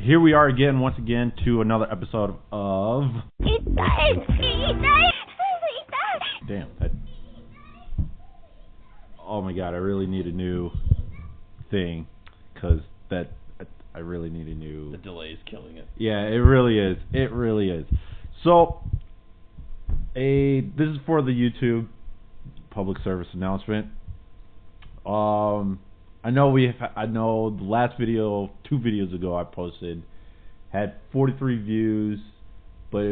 here we are again, once again, to another episode of... Damn, that... Oh my god, I really need a new thing, because I really need a new... The delay is killing it. Yeah, it really is. It really is. So, this is for the YouTube public service announcement. I know the last video, 2 videos ago I posted, had 43 views, but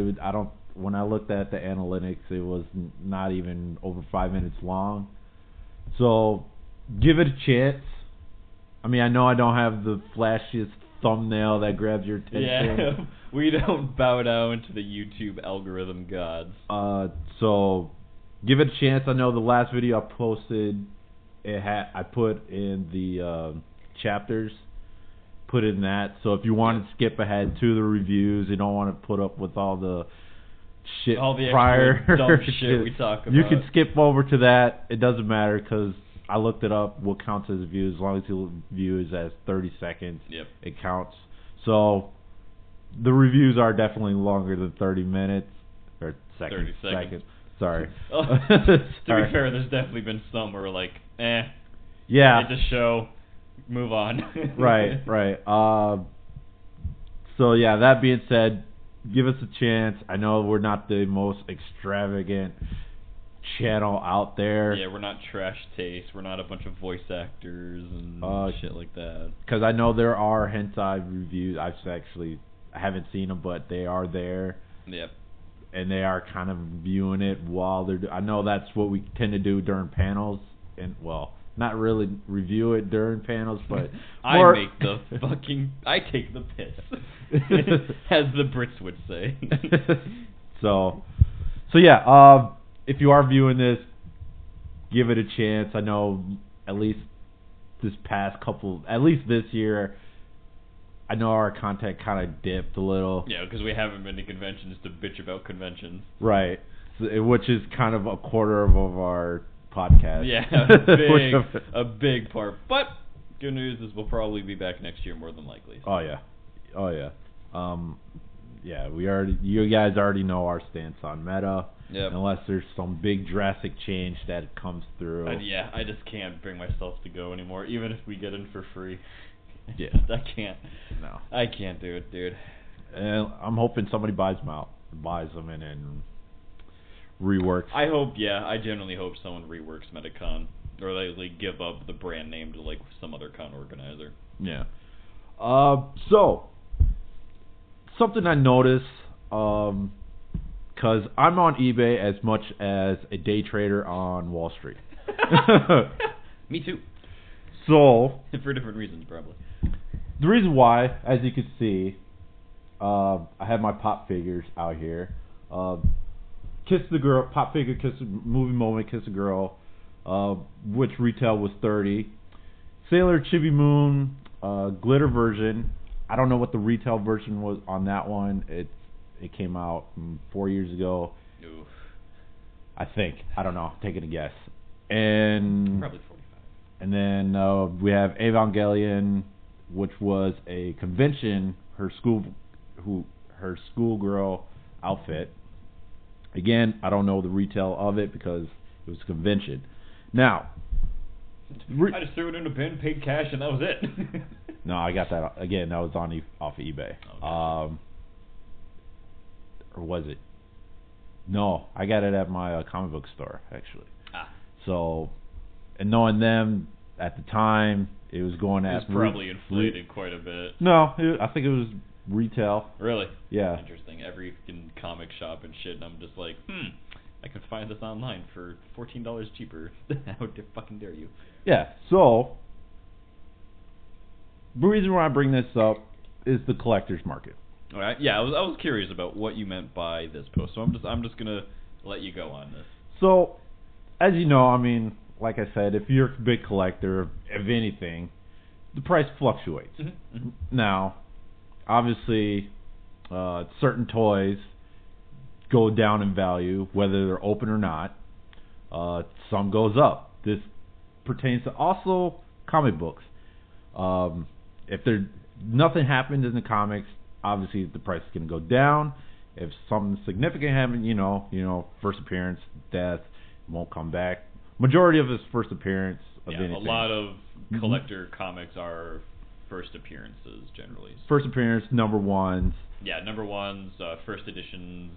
when I looked at the analytics, it was not even over 5 minutes long. So, give it a chance. I mean, I know I don't have the flashiest thumbnail that grabs your attention. Yeah, we don't bow down to the YouTube algorithm gods. So, give it a chance. I know the last video I posted, I put in the chapters, put in that. So if you want to skip ahead to the reviews, you don't want to put up with all the shit, all the prior dumb shit we talk about. You can skip over to that. It doesn't matter because I looked it up. What counts as views? As long as you view is as 30 seconds, it counts. So the reviews are definitely longer than 30 minutes or seconds. 30 seconds. Sorry. To be fair, there's definitely been some where we're like, yeah, it's a show, move on. Right. So yeah, that being said, give us a chance. I know we're not the most extravagant channel out there. Yeah, we're not trash taste. We're not a bunch of voice actors and shit like that. Because I know there are hentai reviews. I haven't seen them, but they are there. Yep. And they are kind of viewing it while they're... I know that's what we tend to do during panels. And, well, not really review it during panels, but... I take the piss. As the Brits would say. So yeah, if you are viewing this, give it a chance. I know at least this year... I know our content kind of dipped a little. Yeah, because we haven't been to conventions to bitch about conventions. Right, which is kind of a quarter of our podcast. Yeah, a big part. But good news is we'll probably be back next year more than likely. So. Oh yeah. Yeah, you guys already know our stance on meta. Yep. Unless there's some big drastic change that comes through. I just can't bring myself to go anymore, even if we get in for free. Yeah, I can't. No, I can't do it, dude. And I'm hoping somebody buys them and then reworks. I genuinely hope someone reworks Metacon, or they give up the brand name to like some other con organizer. Yeah. So something I noticed, because I'm on eBay as much as a day trader on Wall Street. Me too. So for different reasons, probably. The reason why, as you can see, I have my pop figures out here. Kiss the Girl, pop figure, movie moment, Kiss the Girl, which retail was $30. Sailor Chibi Moon, glitter version. I don't know what the retail version was on that one. It came out 4 years ago. Oof. I think. I don't know. Taking a guess. And probably 45. And then we have Evangelion, which was a convention, her schoolgirl outfit. Again, I don't know the retail of it because it was a convention. Now, I just threw it in a bin, paid cash, and that was it. No, I got that again. That was off of eBay. Okay. Or was it? No, I got it at my comic book store actually. So, and knowing them at the time, it was going at... It was probably inflated quite a bit. No, I think it was retail. Really? Yeah. Interesting. Every fucking comic shop and shit, and I'm just like, I can find this online for $14 cheaper. How fucking dare you? Yeah, so, the reason why I bring this up is the collector's market. All right. Yeah, I was curious about what you meant by this post, so I'm just gonna let you go on this. So, as you know, I mean, like I said, if you're a big collector of anything, the price fluctuates. Mm-hmm. Now, obviously, certain toys go down in value, whether they're open or not. Some goes up. This pertains to also comic books. If they're nothing happened in the comics, obviously the price is going to go down. If something significant happened, first appearance, death, won't come back. Majority of his first appearance of anything. A lot of collector comics are first appearances generally. First appearance, number ones. Yeah, number ones, first editions.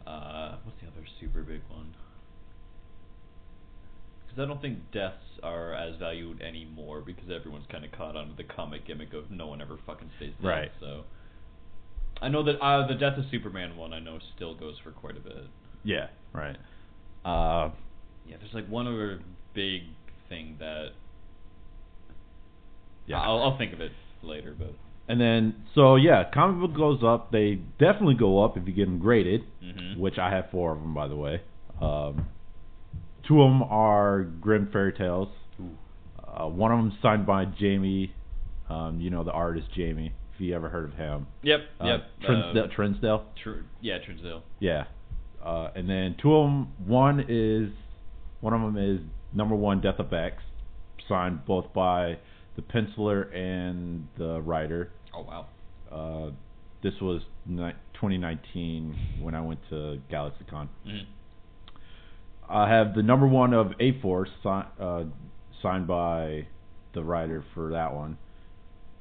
What's the other super big one? Because I don't think deaths are as valued anymore because everyone's kind of caught on to the comic gimmick of no one ever fucking stays dead. Right. So I know that the Death of Superman one I know still goes for quite a bit. Yeah, right. Yeah, there's like one other big thing that. Yeah, I'll think of it later, but. And then, comic book goes up. They definitely go up if you get them graded, which I have 4 of them, by the way. 2 of them are Grim Fairy Tales. One of them is signed by Jamie, the artist Jamie, if you ever heard of him. Yep. Trinsdale? Trinsdale. Yeah. And then 2 of them, one of them is number 1, Death of X, signed both by the penciler and the writer. Oh, wow. This was 2019 when I went to GalaxyCon. I have the number 1 of A-Force signed by the writer for that one.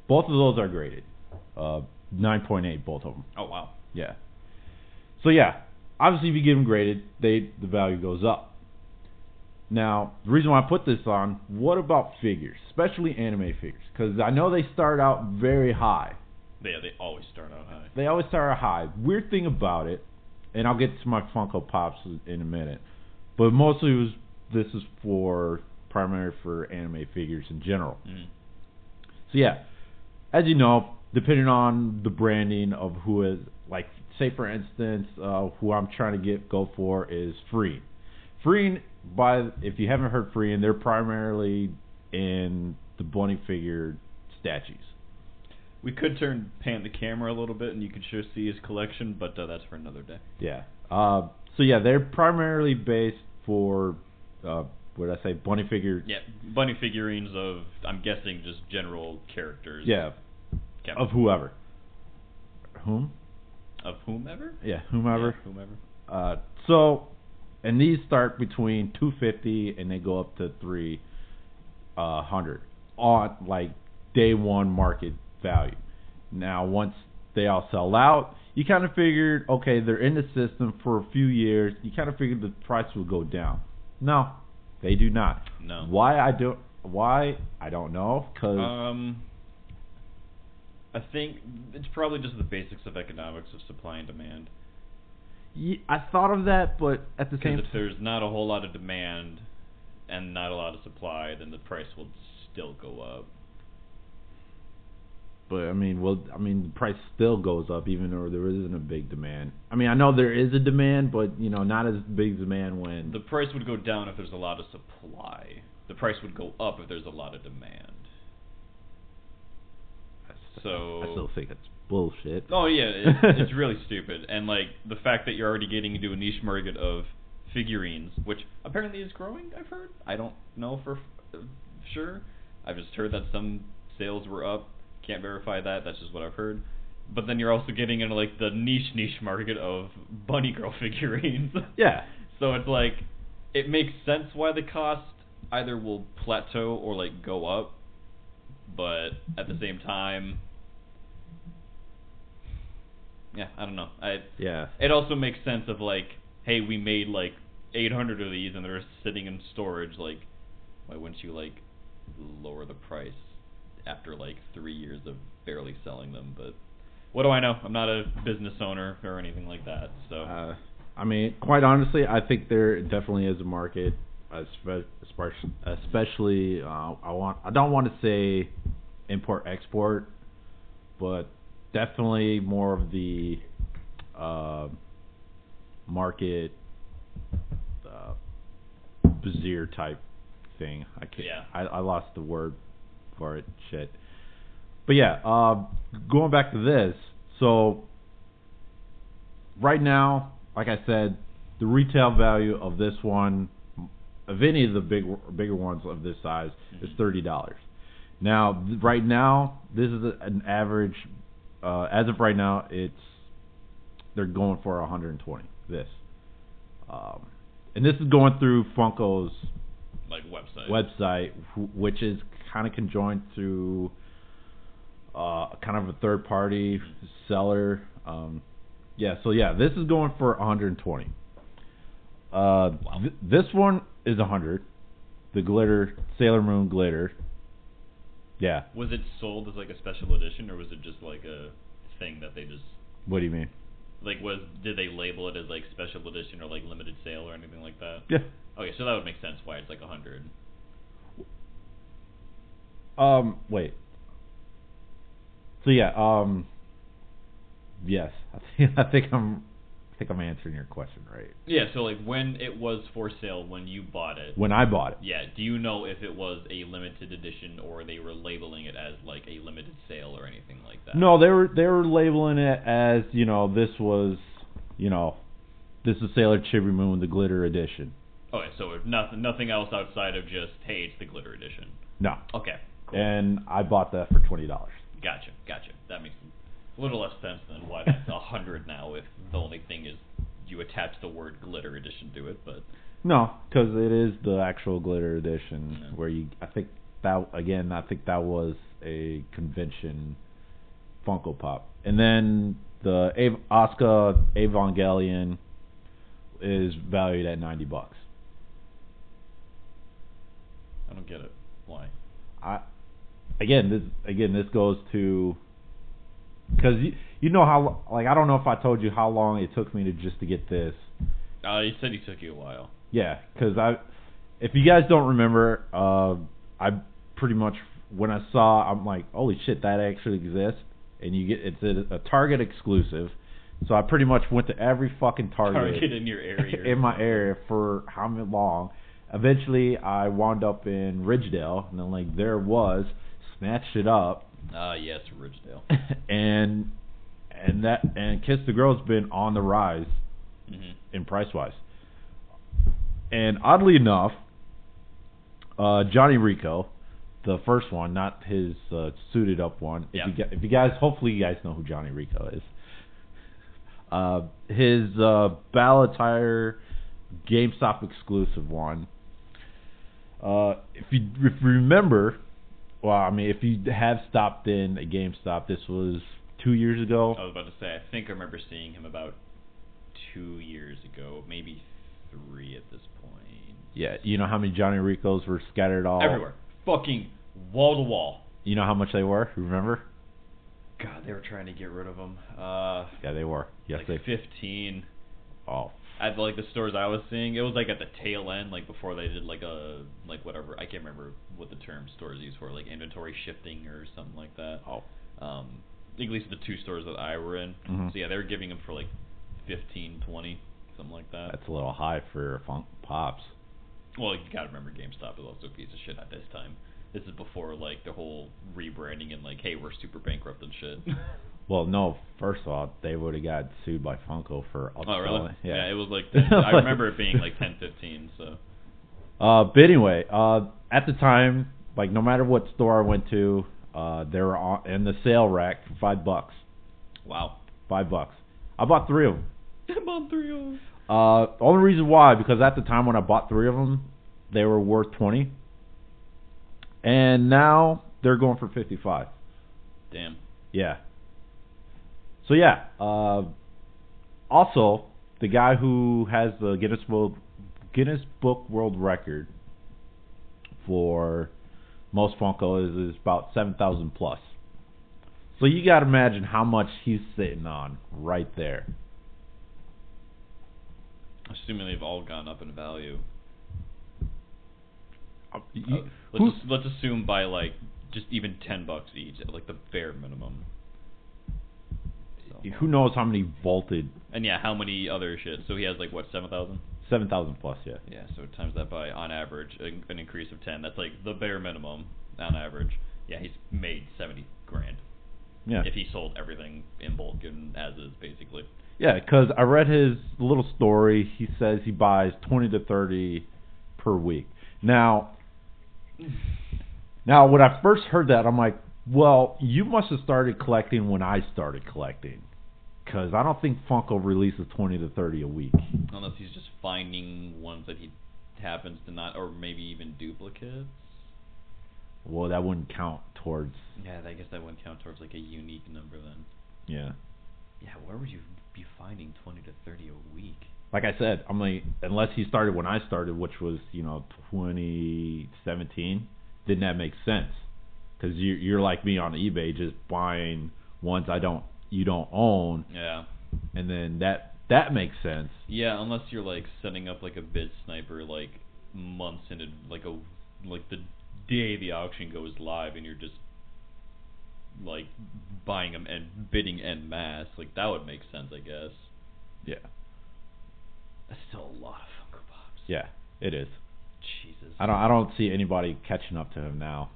Both of those are graded. 9.8, both of them. Oh, wow. Yeah. So, obviously if you get them graded, the value goes up. Now, the reason why I put this on, what about figures, especially anime figures? Because I know they start out very high. Yeah, they always start out high. They always start out high. Weird thing about it, and I'll get to my Funko Pops in a minute, but mostly this is primarily for anime figures in general. So as you know, depending on the branding of who is, like, say for instance, who I'm trying to go for is Free. If you haven't heard Free, they're primarily in the bunny figure statues. We could pan the camera a little bit and you could sure see his collection, but that's for another day. Yeah. They're primarily based for, bunny figure. Yeah, bunny figurines of, I'm guessing, just general characters. Yeah. Okay. Of whoever. Whom? Of whomever? Yeah, whomever. Yeah, whomever. And these start between $250 and they go up to $300 on like day one market value. Now, once they all sell out, you kind of figured, okay, they're in the system for a few years. You kind of figured the price will go down. No, they do not. No. Why? I don't know. Cause I think it's probably just the basics of economics of supply and demand. I thought of that, but at the same time, if there's not a whole lot of demand and not a lot of supply, then the price will still go up. But the price still goes up even though there isn't a big demand. I know there is a demand, but not as big demand when the price would go down if there's a lot of supply. The price would go up if there's a lot of demand. So I still think it's bullshit. Oh yeah, it's really stupid. And like the fact that you're already getting into a niche market of figurines, which apparently is growing, I've heard. I don't know for sure. I've just heard that some sales were up. Can't verify that. That's just what I've heard. But then you're also getting into like the niche market of bunny girl figurines. Yeah. So it's like it makes sense why the cost either will plateau or like go up. But at the same time, I don't know. It also makes sense of like, hey, we made like 800 of these and they're sitting in storage. Like, why wouldn't you like lower the price after like 3 years of barely selling them? But what do I know? I'm not a business owner or anything like that. So, quite honestly, I think there definitely is a market. Especially, I don't want to say import-export, but definitely more of the market bazaar type thing. I lost the word for it. Shit. But going back to this, so right now, like I said, the retail value of this one, of any of the bigger ones of this size, is $30. Now, right now, this is an average. As of right now, they're going for 120. This, and this is going through Funko's like website, which is kind of conjoined through kind of a third party seller. This is going for 120. Wow. This one is 100. The glitter Sailor Moon glitter. Yeah. Was it sold as like a special edition, or was it just like a thing that they just? What do you mean? Like, did they label it as like special edition or like limited sale or anything like that? Yeah. Okay, so that would make sense why it's like 100. Wait. So yeah, yes, I think I'm answering your question right. Yeah, so like when it was for sale, when you bought it. When I bought it. Yeah, do you know if it was a limited edition or they were labeling it as like a limited sale or anything like that? No, they were labeling it as, this was, this is Sailor Chibi Moon, the glitter edition. Okay, so nothing else outside of just, hey, it's the glitter edition. No. Okay, cool. And I bought that for $20. Gotcha. That makes a little less sense than why that's 100 now if the only thing is you attach the word glitter edition to it, but... No, because it is the actual glitter edition where I think that was a convention Funko Pop. And then the Asuka Evangelion is valued at $90. I don't get it. Why? This goes to... Because you know how, like, I don't know if I told you how long it took me to get this. You said it took you a while. Yeah, because if you guys don't remember, I pretty much, when I saw, I'm like, holy shit, that actually exists. And it's a Target exclusive. So I pretty much went to every fucking Target in your area. in my area for how long. Eventually, I wound up in Ridgedale, and then, like, there it was, snatched it up. Yes, Ridgedale. and Kiss the Girl's been on the rise in price wise. And oddly enough, Johnny Rico, the first one, not his suited up one. Yeah. If you guys, hopefully you guys know who Johnny Rico is. His Ball Attire GameStop exclusive one. If you remember. Well, I mean, if you have stopped in a GameStop, this was 2 years ago. I was about to say, I think I remember seeing him about 2 years ago, maybe 3 at this point. Yeah, you know how many Johnny Ricos were scattered all... Everywhere. Fucking wall to wall. You know how much they were? Remember? God, they were trying to get rid of them. Yeah, they were. Yes, like 15. Oh. At like the stores I was seeing, it was like at the tail end, like before they did like whatever, I can't remember what the term stores use for, like inventory shifting or something like that. Oh. At least the 2 stores that I were in. Mm-hmm. So yeah, they were giving them for like 15, 20, something like that. That's a little high for Funk Pops. Well, you gotta remember GameStop is also a piece of shit at this time. This is before like the whole rebranding and like, hey, we're super bankrupt and shit. Well, no. First of all, they would have got sued by Funko for. Oh, really? Yeah, it was like I remember it being like 10, 15. So. But anyway, at the time, like no matter what store I went to, they were in the sale rack for $5. Wow. $5. I bought 3 of them. I bought 3 of them. The only reason why, because at the time when I bought 3 of them, they were worth $20, and now they're going for $55. Damn. Yeah. So yeah. Also, the guy who has the Guinness Book World Record for most Funko is about 7,000 plus. So you got to imagine how much he's sitting on right there. Assuming they've all gone up in value. Let's assume by like just even $10 each, at like the bare minimum. So. Who knows how many vaulted? And yeah, how many other shit? So he has like what, 7,000? 7,000 plus, yeah. Yeah, so times that by on average an increase of 10. That's like the bare minimum on average. Yeah, he's made 70 grand. Yeah. If he sold everything in bulk and as is, basically. Yeah, because I read his little story. He says he buys 20 to 30 per week. Now, Now, when I first heard that, I'm like, well, you must have started collecting when I started collecting. Because I don't think Funko releases 20 to 30 a week. Unless he's just finding ones that he happens to not, or maybe even duplicates. Well, that wouldn't count towards... Yeah, I guess that wouldn't count towards like a unique number then. Yeah. Yeah, where would you be finding 20 to 30 a week? Like I said, I'm like, unless he started when I started, which was, 2017, didn't that make sense? Because you're like me on eBay, just buying ones you don't own. Yeah. And then that makes sense. Yeah, unless you're like setting up like a bid sniper like months into like the day the auction goes live, and you're just like buying them and bidding en masse. Like that would make sense, I guess. Yeah. That's still a lot of Funko Pops. Yeah, it is. Jesus. I don't see anybody catching up to him now.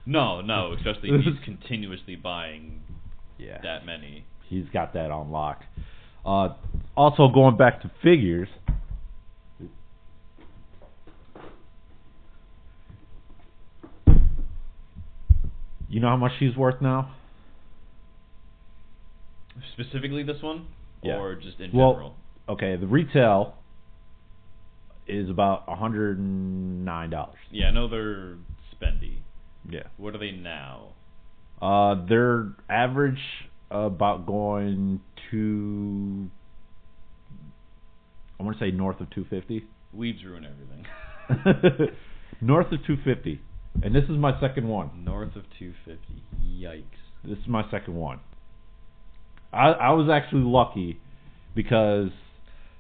No, especially he's continuously buying that many. He's got that on lock. Also, going back to figures, you know how much she's worth now? Specifically this one? Yeah. Or just in general? Okay, the retail is about $109. Yeah, I know they're spendy. Yeah. What are they now? They're average about going to, I want to say north of 250. Weeds ruin everything. North of 250. And this is my second one. North of 250. Yikes. This is my second one. I was actually lucky because...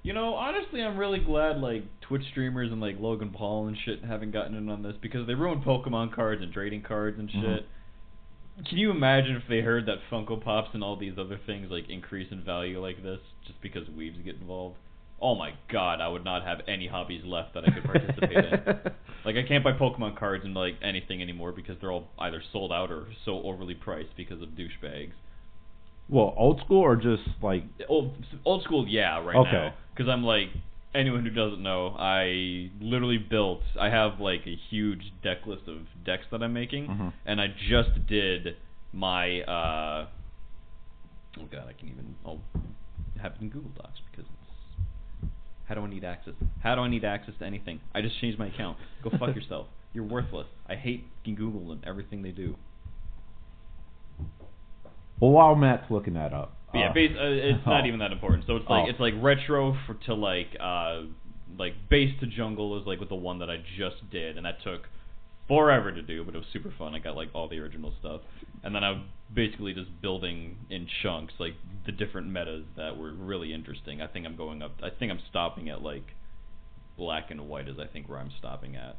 honestly, I'm really glad, like, Twitch streamers and, like, Logan Paul and shit haven't gotten in on this, because they ruined Pokemon cards and trading cards and shit. Mm-hmm. Can you imagine if they heard that Funko Pops and all these other things, like, increase in value like this, just because weebs get involved? Oh my god, I would not have any hobbies left that I could participate in. Like, I can't buy Pokemon cards and, like, anything anymore because they're all either sold out or so overly priced because of douchebags. Well, old school or just like old school? Yeah, right now. Because I'm like, anyone who doesn't know, I literally I have like a huge deck list of decks that I'm making, and I just did my oh god, I'll have it in Google Docs because how do I need access? How do I need access to anything? I just changed my account. Go fuck yourself. You're worthless. I hate Google and everything they do. Well, while Matt's looking that up, it's not even that important. So it's like retro to like base to jungle is like with the one that I just did, and that took forever to do, but it was super fun. I got like all the original stuff, and then I'm basically just building in chunks like the different metas that were really interesting. I think I'm stopping at like black and white is I think where I'm stopping at.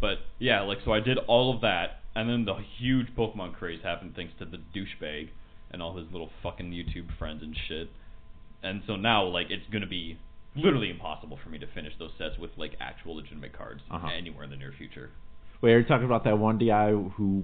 But yeah, like so I did all of that, and then the huge Pokemon craze happened thanks to the douchebag and all his little fucking YouTube friends and shit. And so now, like, it's gonna be literally impossible for me to finish those sets with, like, actual legitimate cards anywhere in the near future. Wait, are you talking about that one DI who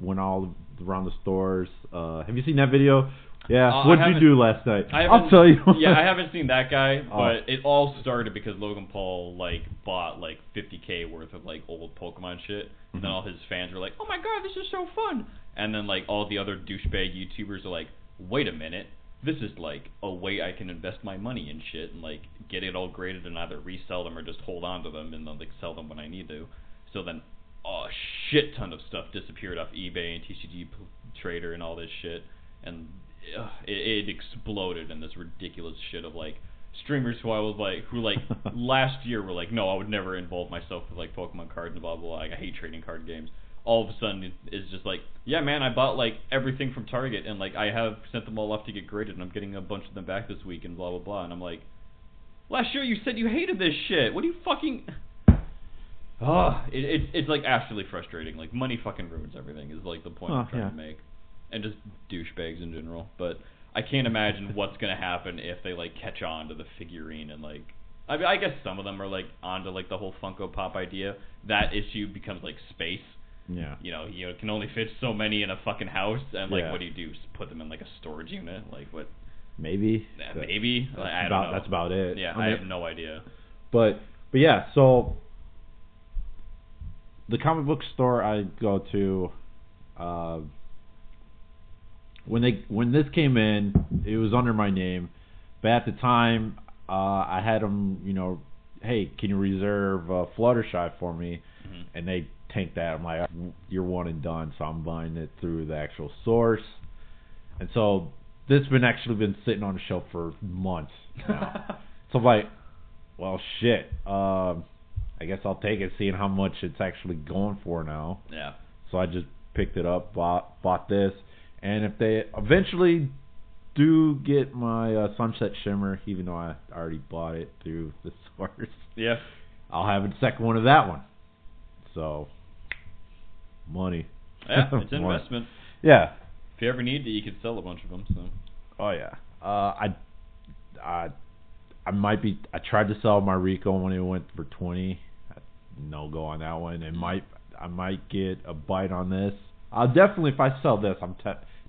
went all around the stores? Have you seen that video? Yeah. What did you do last night? I'll tell you. Yeah, I haven't seen that guy, but it all started because Logan Paul, like, bought, like, $50K worth of, like, old Pokemon shit. And then all his fans were like, oh my god, this is so fun. And then, like, all the other douchebag YouTubers are like, wait a minute, this is, like, a way I can invest my money in shit and, like, get it all graded and either resell them or just hold on to them and then, like, sell them when I need to. So then a shit ton of stuff disappeared off eBay and TCG Trader and all this shit. And it exploded in this ridiculous shit of, like, streamers who last year were like, no, I would never involve myself with, like, Pokemon cards and blah, blah, blah. Like, I hate trading card games. All of a sudden, it's just like, yeah, man, I bought, like, everything from Target, and, like, I have sent them all off to get graded, and I'm getting a bunch of them back this week, and blah, blah, blah. And I'm like, last year you said you hated this shit. What do you fucking... It's, like, absolutely frustrating. Like, money fucking ruins everything is, like, the point I'm trying to make. And just douchebags in general. But I can't imagine what's going to happen if they, like, catch on to the figurine and, like... I mean, I guess some of them are, like, onto, like, the whole Funko Pop idea. That issue becomes, like, space. Yeah. It can only fit so many in a fucking house, and, like, what do you do? Just put them in, like, a storage unit? Like, what? Maybe. Maybe? I don't know. That's about it. Yeah, I have no idea. But yeah, so... the comic book store I go to, when this came in, it was under my name, but at the time, I had them, hey, can you reserve Fluttershy for me? Mm-hmm. And they tanked that. I'm like, you're one and done, so I'm buying it through the actual source. And so this actually been sitting on the shelf for months now. So I'm like, well, shit. I guess I'll take it, seeing how much it's actually going for now. Yeah. So I just picked it up, bought this, and if they eventually do get my Sunset Shimmer, even though I already bought it through the source, yeah, I'll have a second one of that one. So, money. Yeah, it's an investment. Yeah. If you ever need it, you could sell a bunch of them. So. Oh yeah. I might be. I tried to sell my Rico when it went for 20. No go on that one. I might get a bite on this. I'll definitely, if I sell this,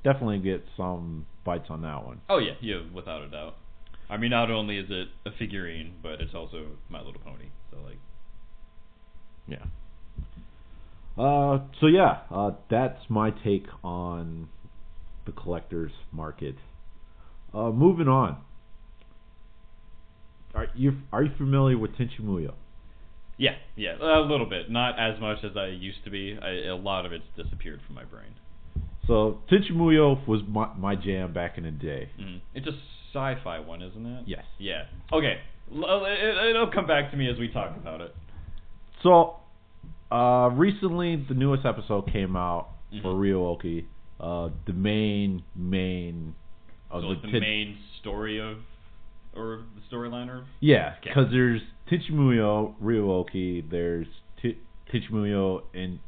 definitely get some bites on that one. Oh yeah, without a doubt. I mean, not only is it a figurine, but it's also My Little Pony. So like. Yeah. That's my take on the collector's market. Moving on. Are you familiar with Tenchi Muyo? Yeah, a little bit. Not as much as I used to be. A lot of it's disappeared from my brain. So Tenchi Muyo was my jam back in the day. Mm-hmm. It's a sci-fi one, isn't it? Yes. Yeah. Okay. It'll come back to me as we talk about it. So, recently the newest episode came out for Ryo-Oki. The main of so the main story of, or the storyline, or because there's Tenchi Muyo, Ryo-Oki, there's Tenchi Muyo in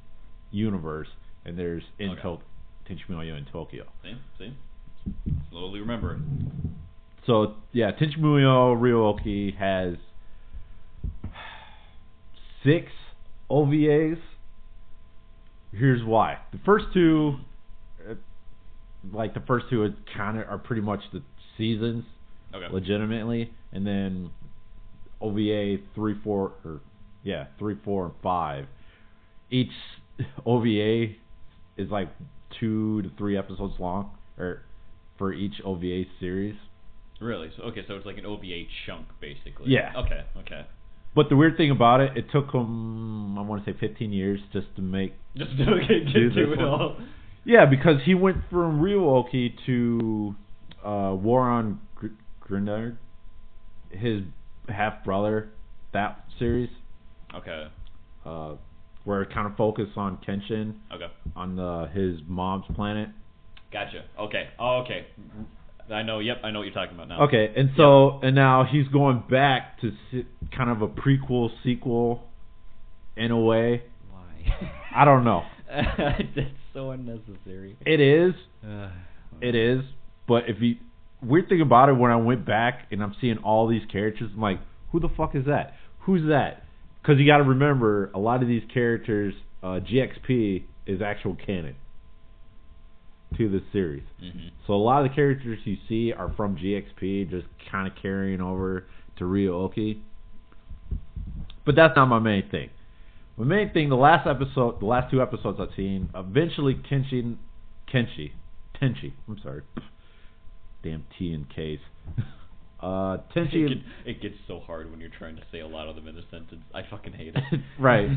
Universe, and there's Tenchi Muyo in Tokyo. See, slowly remember it. So Tenchi Muyo Ryo-Oki has 6 OVAs. Here's why. The first two are pretty much the seasons, legitimately, and then OVA 3, 4, and 5. Each OVA is like 2 to 3 episodes long, or for each OVA series. Really? So it's like an OVA chunk, basically. Yeah. Okay. But the weird thing about it took him, I want to say 15 years just to get to it all. Yeah, because he went from Ryo-Oki to War on Grenard, his half brother, that series. Okay. Where it kind of focused on Kenshin. Okay. On his mom's planet. Gotcha. Okay. Oh, okay. I know. Yep, I know what you're talking about now. Okay, and so and now he's going back to kind of a prequel, sequel, in a way. Why? I don't know. It's so unnecessary. It is. It is. But weird thing about it, when I went back and I'm seeing all these characters, I'm like, who the fuck is that? Who's that? Because you got to remember, a lot of these characters, GXP is actual canon to this series. Mm-hmm. So a lot of the characters you see are from GXP, just kind of carrying over to Ryo-Oki. But that's not my main thing. My main thing, the last 2 episodes I've seen, eventually Tenchi, I'm sorry. Damn T and K's. Tenchi. It gets so hard when you're trying to say a lot of them in a sentence. I fucking hate it. Right.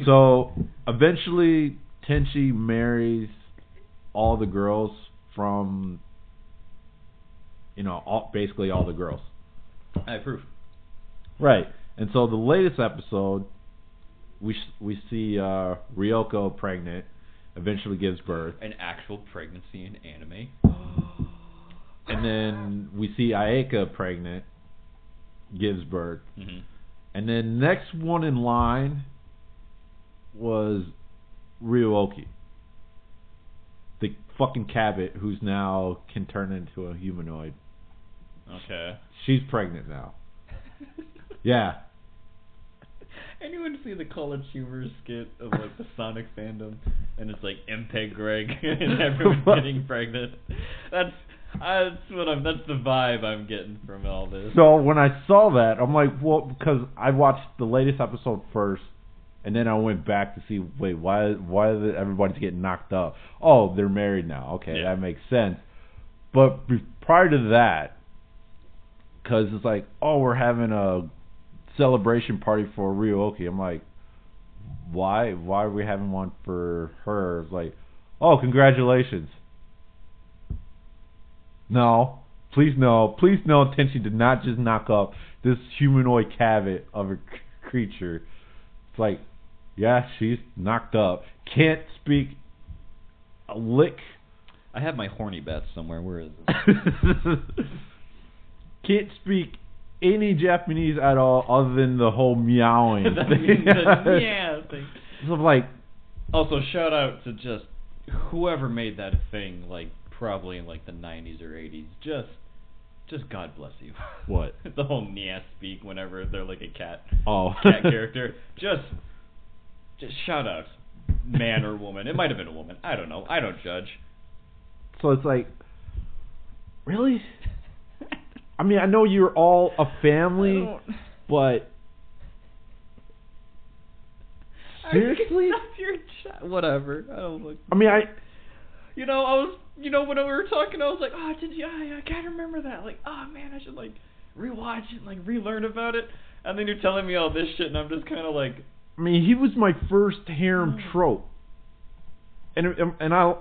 So eventually Tenchi marries all the girls from, basically all the girls. I approve. Right. And so the latest episode, we see Ryoko pregnant, eventually gives birth. An actual pregnancy in anime. And then we see Ayaka pregnant, gives birth. Mm-hmm. And then next one in line was Ryo-Oki. The fucking Cabot, who's now can turn into a humanoid. Okay. She's pregnant now. Yeah. Anyone see the College Humor skit of like the Sonic fandom, and it's like MPEG Greg and everyone's getting pregnant? That's the vibe I'm getting from all this. So when I saw that, I'm like, well, because I watched the latest episode first, And then I went back to see, wait, why is everybody's getting knocked up? Oh, they're married now. Okay, that makes sense. But prior to that, because it's like, oh, we're having a celebration party for Ryoki. I'm like, why are we having one for her? It's like, oh, congratulations. No. Please no. Tenchi did not just knock up this humanoid cabbage of a creature. It's like, yeah, she's knocked up. Can't speak a lick. I have my horny bat somewhere. Where is it? Can't speak any Japanese at all other than the whole meowing thing. The meow thing. So I'm like, also, shout out to just whoever made that a thing, like probably in like the 90s or 80s. Just God bless you. What? The whole Nia speak whenever they're like a cat. Oh. Cat character. Just shout out, man or woman. It might have been a woman. I don't know. I don't judge. So it's like, really? I mean, I know you're all a family, but seriously? Whatever. I don't look. I mean, when we were talking, I was like, oh, I can't remember that. Like, oh man, I should like rewatch it and like relearn about it. And then you're telling me all this shit, and I'm just kind of like. I mean, he was my first harem trope, and I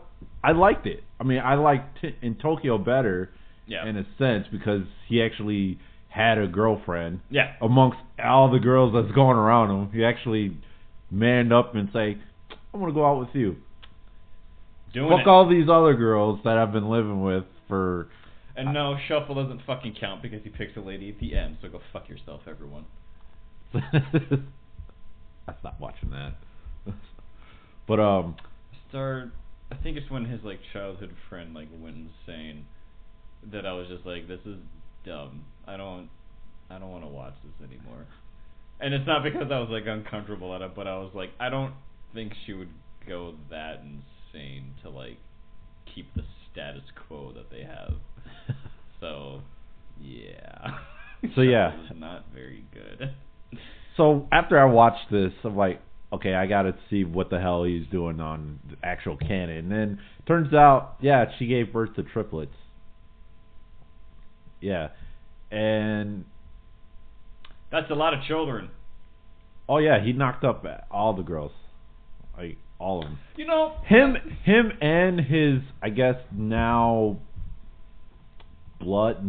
liked it. I mean, I liked in Tokyo better, in a sense, because he actually had a girlfriend. Yeah. Amongst all the girls that's going around him, he actually manned up and say, "I'm gonna go out with you." Fuck all these other girls that I've been living with for. And no, Shuffle doesn't fucking count because he picks a lady at the end. So go fuck yourself, everyone. I stopped watching that. But I think it's when his like childhood friend like went insane that I was just like, this is dumb. I don't want to watch this anymore. And it's not because I was like uncomfortable at it, but I was like, I don't think she would go that insane to like keep the status quo that they have. So yeah. So yeah, it's not very good. So after I watched this, I'm like, okay, I got to see what the hell he's doing on the actual canon. And then turns out, yeah, she gave birth to triplets. Yeah, and that's a lot of children. Oh yeah, he knocked up all the girls, like all of them. You know, him and his, I guess now blood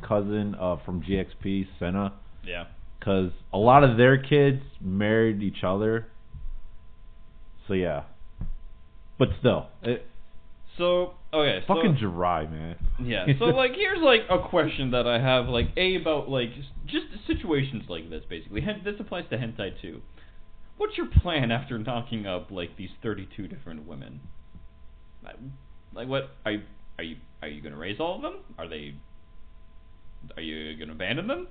cousin from GXP, Senna. Yeah. Because a lot of their kids married each other. So yeah. But still. Fucking Jirai, man. Yeah. So like, here's like a question that I have, like, about like just situations like this. Basically, this applies to hentai too. What's your plan after knocking up like these 32 different women? Like, what are you gonna raise all of them? Are you gonna abandon them?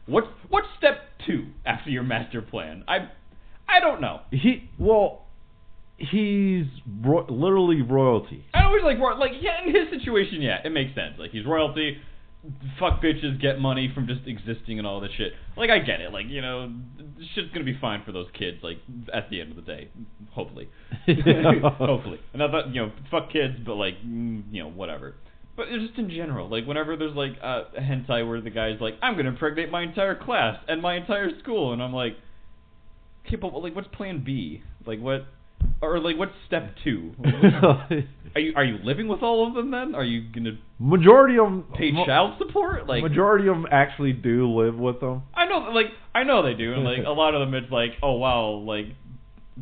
What's step 2 after your master plan? I don't know. He's literally royalty. I always in his situation, yeah, it makes sense. Like, he's royalty. Fuck bitches, get money from just existing and all this shit. Like, I get it. Like, you know, shit's gonna be fine for those kids. Like, at the end of the day, hopefully, hopefully. And I thought, you know, fuck kids, but like, you know, whatever. But just in general, like, whenever there's like a hentai where the guy's like, I'm gonna impregnate my entire class and my entire school, and I'm like, okay, but like, what's plan B? Like, what? Or like, what's step 2? Are you living with all of them then? Are you gonna majority of them pay child support? Like, majority of them actually do live with them. I know they do, and like a lot of them it's like, oh wow, like,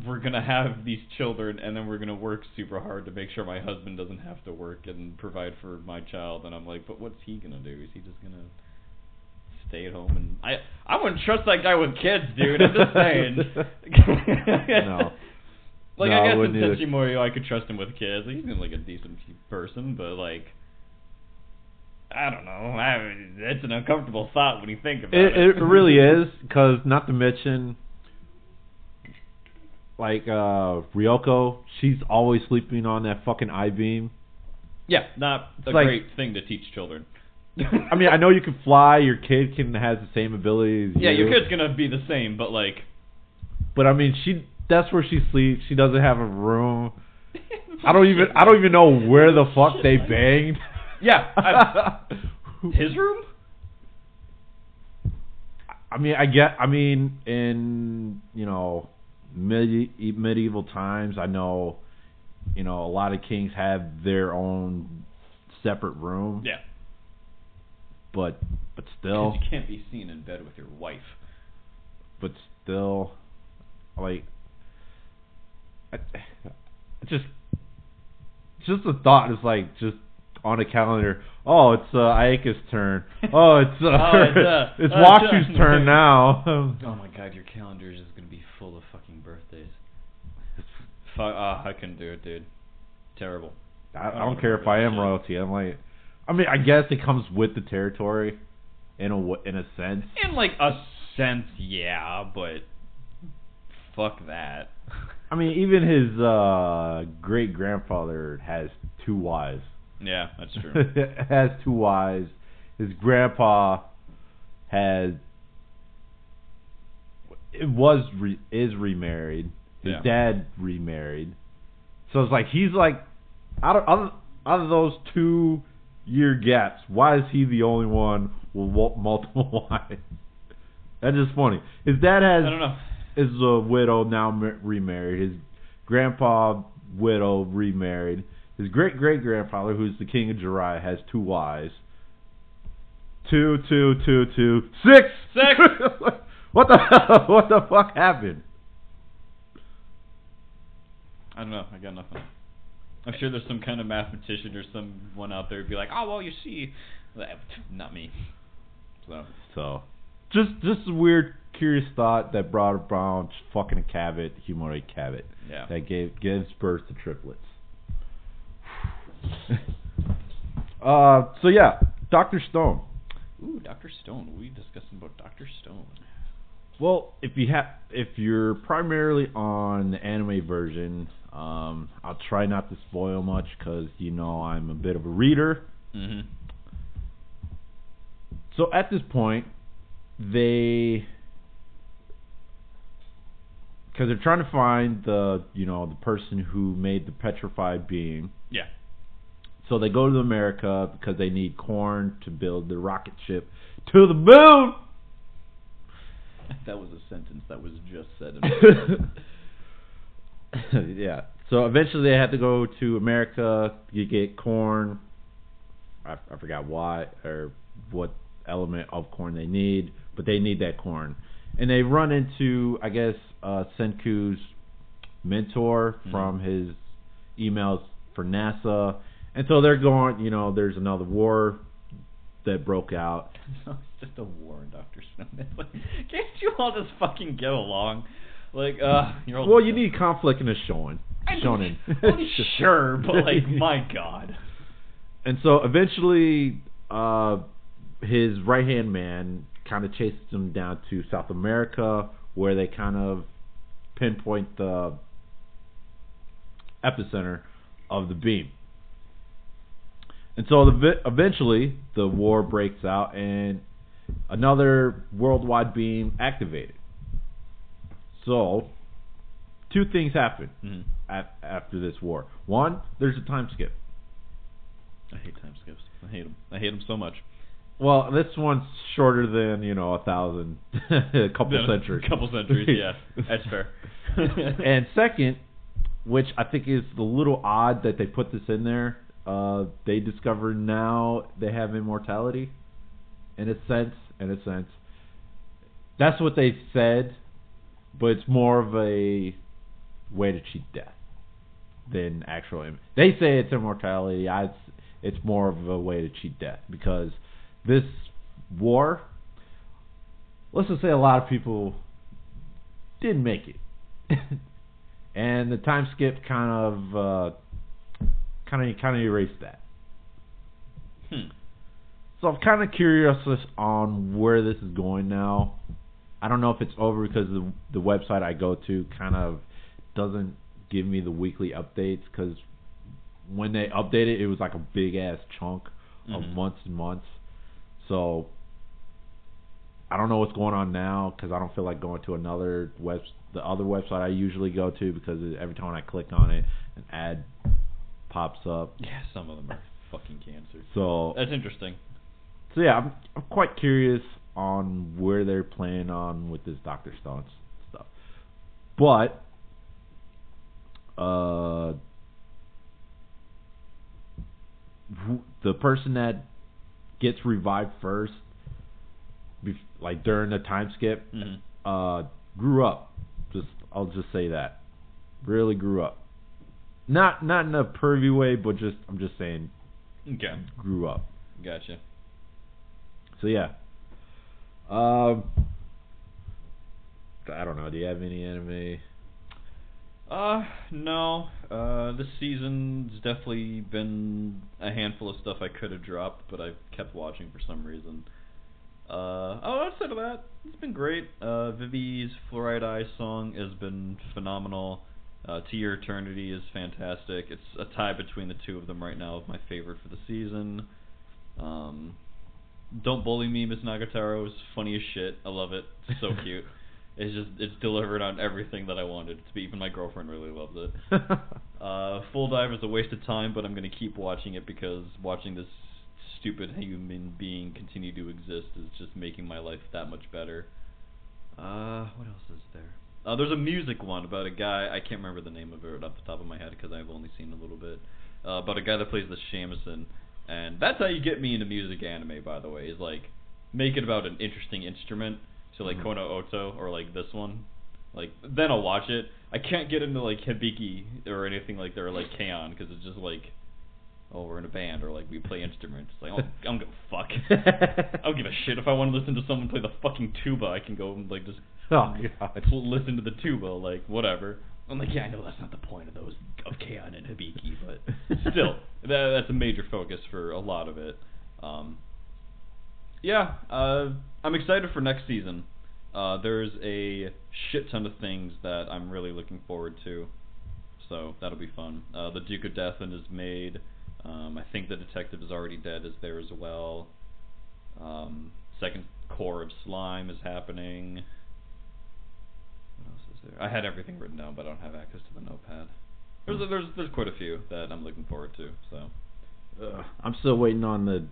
we're gonna have these children, and then we're gonna work super hard to make sure my husband doesn't have to work and provide for my child. And I'm like, but what's he gonna do? Is he just gonna stay at home? And I wouldn't trust that guy with kids, dude. I'm just saying. No. Like, I guess in Tenchi Muyo, I could trust him with kids. Like, he's like a decent person, but like, I don't know. It's an uncomfortable thought when you think about it. It really is, because not to mention, like, Ryoko, she's always sleeping on that fucking I-beam. Yeah, not a great thing to teach children. I mean, I know you can fly. Your kid has the same abilities. Yeah, your kid's gonna be the same, but like. But I mean, that's where she sleeps. She doesn't have a room. I don't even know where the fuck they banged. Yeah, his room. I mean, in medieval times, I know, a lot of kings have their own separate room. Yeah. But still, you can't be seen in bed with your wife. But still, like, just the thought is like just on a calendar. Oh, it's Ayaka's turn. Oh, it's it's Washu's turn now. Oh my God, your calendar is just gonna be full of fucking birthdays. I couldn't do it, dude. Terrible. I don't care if I am royalty. I'm like, I mean, I guess it comes with the territory, in a sense. In like a sense, yeah, but fuck that. I mean, even his great grandfather has 2 wives. Yeah, that's true. Has 2 wives. His grandpa is remarried. His dad remarried. So it's like he's like out of those 2-year gaps, why is he the only one with multiple wives? That's just funny. His dad is a widow, now remarried. His grandpa, widow, remarried. His great-great-grandfather, who's the king of Jiraiya, has 2 wives. 2, 2, 2, 2, 6! 6! What the fuck happened? I don't know. I got nothing. I'm sure there's some kind of mathematician or someone out there who'd be like, oh, well, you see. Not me. So. Just a weird, curious thought that brought about fucking a Cabot, humanoid Cabot. Yeah. That gives birth to triplets. So yeah, Dr. Stone. Ooh, Dr. Stone. We discussing about Dr. Stone. Well, if you're primarily on the anime version, I'll try not to spoil much because I'm a bit of a reader. Mm-hmm. So at this point, because they're trying to find the person who made the petrified being. Yeah. So they go to America because they need corn to build the rocket ship to the moon. That was a sentence that was just said. Yeah. So eventually they have to go to America. You get corn. I forgot why or what element of corn they need, but they need that corn. And they run into, I guess, Senku's mentor from his emails for NASA. And so they're going, there's another war that broke out. No, it's just a war in Dr. Stone. Like, can't you all just fucking get along? Like, you're all... Well, you need conflict in a shonen. Sure, but like, my God. And so eventually, his right-hand man kind of chases him down to South America, where they kind of pinpoint the epicenter of the beam. And so eventually the war breaks out and another worldwide beam activated. So 2 things happen after this war. One, there's a time skip. I hate time skips. I hate them. I hate them so much. Well, this one's shorter than 1,000, a couple centuries. A couple centuries, yeah, that's fair. And second, which I think is a little odd that they put this in there. They discover now they have immortality, in a sense. That's what they said, but it's more of a way to cheat death than actual. They say it's immortality. It's more of a way to cheat death because this war, let's just say a lot of people didn't make it, and the time skip kind of erased that. So I'm kind of curious on where this is going now. I don't know if it's over because the website I go to kind of doesn't give me the weekly updates because when they updated it was like a big ass chunk of months and months. So I don't know what's going on now because I don't feel like going to the other website I usually go to, because every time I click on it, an ad pops up. Yeah, some of them are fucking cancer. So that's interesting. So yeah, I'm quite curious on where they're playing on with this Dr. Stone stuff. But the person that gets revived first, like during the time skip, grew up. I'll just say that. Really grew up. Not in a pervy way, but I'm just saying. Okay. Grew up. Gotcha. So yeah. I don't know. Do you have any anime? No. This season's definitely been a handful of stuff I could have dropped, but I've kept watching for some reason. Outside of that, it's been great. Vivi's Fluoride Eye song has been phenomenal. To Your Eternity is fantastic. It's a tie between the two of them right now of my favorite for the season. Don't Bully Me, Miss Nagataro is funny as shit. I love it. It's so cute. It's delivered on everything that I wanted it to be. Even my girlfriend really loves it. Full Dive is a waste of time, but I'm going to keep watching it because watching this stupid human being continue to exist is just making my life that much better. What else is there? There's a music one about a guy. I can't remember the name of it off the top of my head because I've only seen a little bit. About a guy that plays the shamisen. And that's how you get me into music anime, by the way, is like make it about an interesting instrument. So like Kono Oto or like this one, like then I'll watch it. I can't get into like Hibiki or anything like that, or like K-On, because it's just like, oh, we're in a band, or like we play instruments. It's like, oh, I don't give a fuck. I don't give a shit. If I want to listen to someone play the fucking tuba, I can go and like just listen to the tuba, like whatever. I'm like, yeah, I know that's not the point of those of K-On and Hibiki, but still, that's a major focus for a lot of it. I'm excited for next season. There's a shit ton of things that I'm really looking forward to, so that'll be fun. The Duke of Deathland is made. I think the Detective is Already Dead is there as well. Second Core of Slime is happening. What else is there? I had everything written down, but I don't have access to the notepad. There's quite a few that I'm looking forward to. So I'm still waiting on the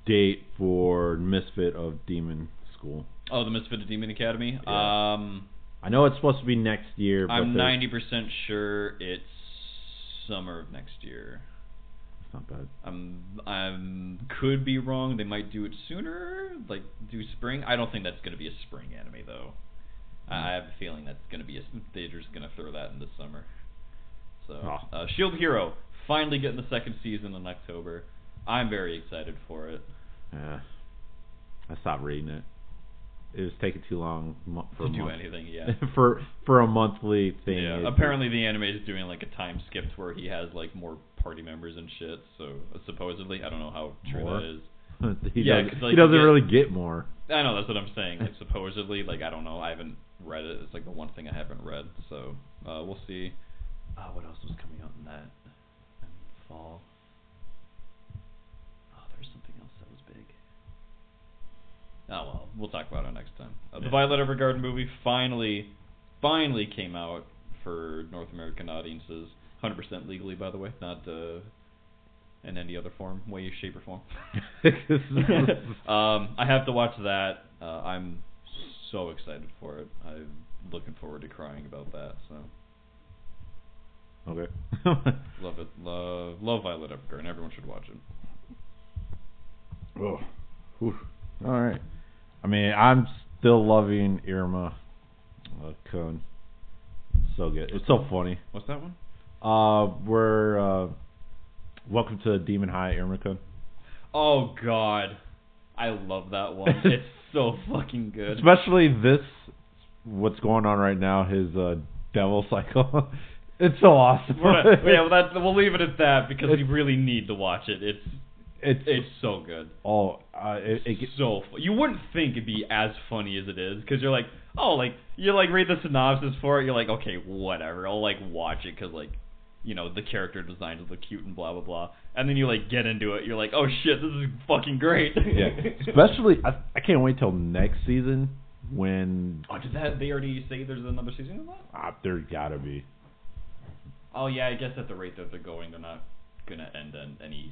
date for Misfit of Demon School. Oh, the Misfit of Demon Academy? Yeah. I know it's supposed to be next year, but I'm 90% sure it's summer of next year. It's not bad. I'm could be wrong. They might do it sooner, like do spring. I don't think that's going to be a spring anime though. I have a feeling that's going to be they're just going to throw that in the summer. So, Shield Hero finally getting the second season in October. I'm very excited for it. Yeah, I stopped reading it. It was taking too long to do anything. Yeah, for a monthly thing. Yeah, apparently the anime is doing like a time skip where he has like more party members and shit. So supposedly, I don't know how true that is. He doesn't really get more. I know, that's what I'm saying. Like supposedly, like I don't know. I haven't read it. It's like the one thing I haven't read. So we'll see. What else was coming out in that in fall? There's something else that was big. Oh well, we'll talk about it next time. The Violet Evergarden movie finally came out for North American audiences, 100% legally, by the way, not in any other way, shape, or form. I have to watch that. I'm so excited for it. I'm looking forward to crying about that. So. Okay. Love it. Love Violet Evergarden. Everyone should watch it. Oh, whew. All right. I mean, I'm still loving Irma Kun. So good. It's so funny. What's that one? We're Welcome to Demon High, Irma Kun. Oh God, I love that one. It's so fucking good. Especially what's going on right now. His devil cycle. It's so awesome. We'll leave it at that because we really need to watch it. It's so good. Oh, it's so you wouldn't think it'd be as funny as it is because you're like, oh, like you like read the synopsis for it, you're like, okay, whatever, I'll like watch it because like the character designs look cute and blah blah blah, and then you like get into it, you're like, oh shit, this is fucking great. Yeah, especially I can't wait till next season when. Oh, did they already say there's another season of that? There gotta be. Oh yeah, I guess at the rate that they're going, they're not gonna end any.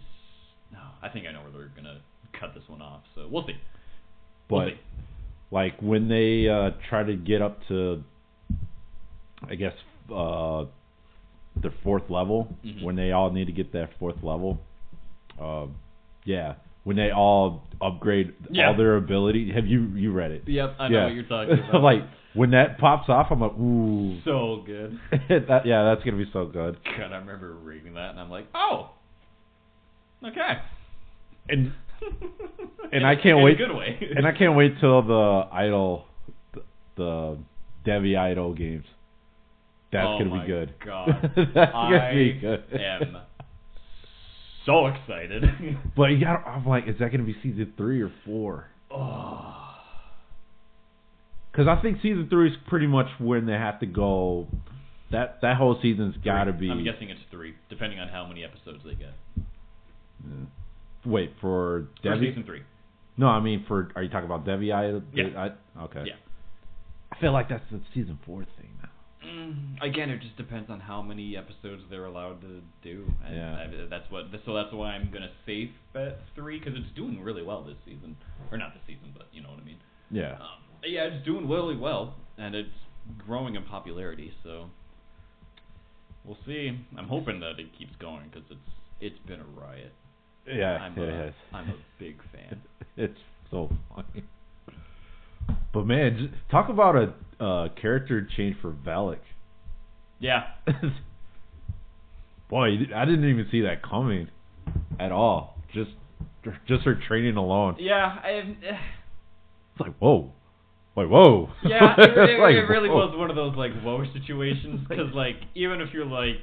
No, I think I know where they're gonna cut this one off. So we'll see. But like when they try to get up to, I guess their fourth level, when they all need to get that fourth level, when they all upgrade all their ability. Have you read it? Yep, I know what you're talking about. Like when that pops off, I'm like, ooh, so good. That's gonna be so good. God, I remember reading that and I'm like, oh, okay. And I can't wait. In a good way. And I can't wait till the Devi Idol games. That's gonna be good. God, that's gonna be good. I am so excited. But I'm like, is that gonna be season 3 or 4? Oh. Because I think season 3 is pretty much when they have to go. That whole season's got to be. I'm guessing it's 3, depending on how many episodes they get. Wait, for Devi? season 3. No, I mean are you talking about Devi? Yeah. Okay. Yeah. I feel like that's the season 4 thing now. Again, it just depends on how many episodes they're allowed to do. And that's why I'm gonna say 3, because it's doing really well this season, or not this season, but you know what I mean. Yeah. It's doing really well, and it's growing in popularity. So we'll see. I'm hoping that it keeps going because it's been a riot. Yeah, I'm a big fan. It's so funny. But man, talk about a character change for Valak. Yeah. Boy, I didn't even see that coming at all. Just her training alone. Yeah, it's like whoa. Like whoa. Yeah, it like, really whoa. was one of those like whoa situations, because like even if you're like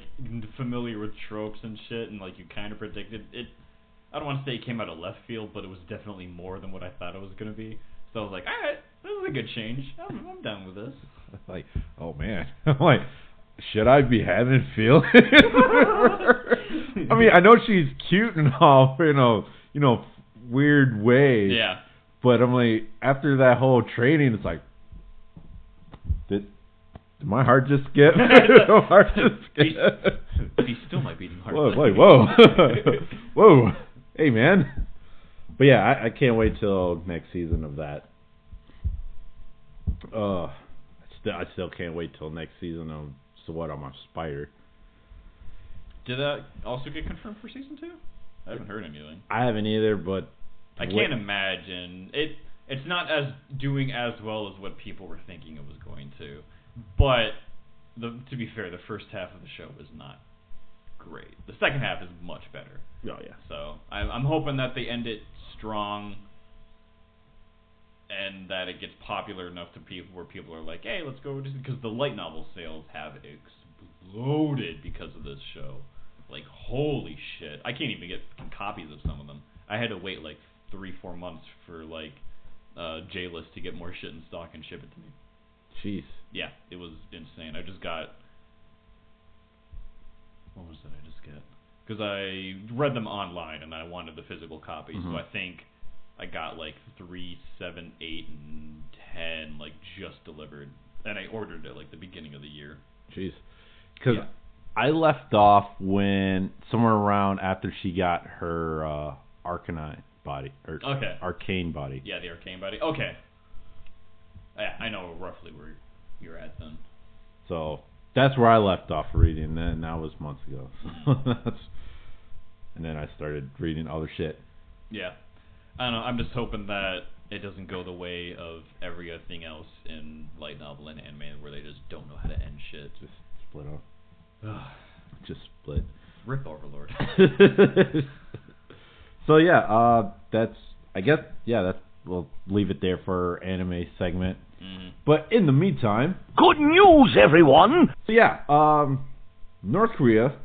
familiar with tropes and shit and like you kind of predicted it, I don't want to say it came out of left field, but it was definitely more than what I thought it was going to be. So I was like, all right, this is a good change. I'm down with this. Like, oh man. I'm like, should I be having feelings? I mean, I know she's cute and all, weird ways. Yeah. But I'm like, after that whole training, it's like, did my heart just skip? My heart just skip. He still might be heart. Whoa. Whoa. Hey, man. But yeah, I can't wait till next season of that. I still can't wait till next season of So What, I'm a Spider. Did that also get confirmed for season 2? I haven't heard anything. I haven't either, but I can't imagine it's not as doing as well as what people were thinking it was going to. But to be fair, the first half of the show was not great. The second half is much better. Oh yeah. So I'm hoping that they end it strong, and that it gets popular enough to people where people are like, hey, let's go, because the light novel sales have exploded because of this show. Like, holy shit. I can't even get copies of some of them. I had to wait like 3-4 months for like J-List to get more shit in stock and ship it to me. Jeez. Yeah, it was insane. I just got... What was it I just get? Because I read them online and I wanted the physical copy, so I think I got like 3, 7, 8, and 10 like just delivered, and I ordered it like the beginning of the year. Jeez. Because I left off when somewhere around after she got her Arcanine body, or Arcane body. Yeah, the Arcane body. Okay. Yeah, I know roughly where you're at then. So that's where I left off reading, and that was months ago. And then I started reading other shit. Yeah. I don't know, I'm just hoping that it doesn't go the way of everything else in light novel and anime, where they just don't know how to end shit. Just split off. Just split. Rip Overlord. So yeah, that's, I guess, that's, we'll leave it there for our anime segment. But in the meantime, good news, everyone! So yeah, North Korea,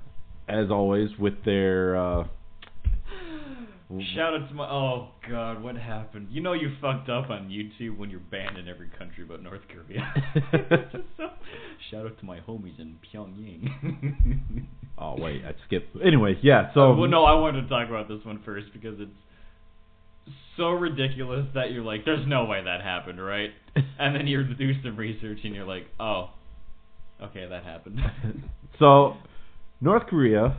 as always, with their Shout out to my... Oh, God, what happened? You know you fucked up on YouTube when you're banned in every country but North Korea. Shout out to my homies in Pyongyang. Oh, wait, I skipped. Anyway, yeah, so... well, no, I wanted to talk about this one first because it's so ridiculous that you're like, there's no way that happened, right? And then you do some research and you're like, oh, okay, that happened. So, North Korea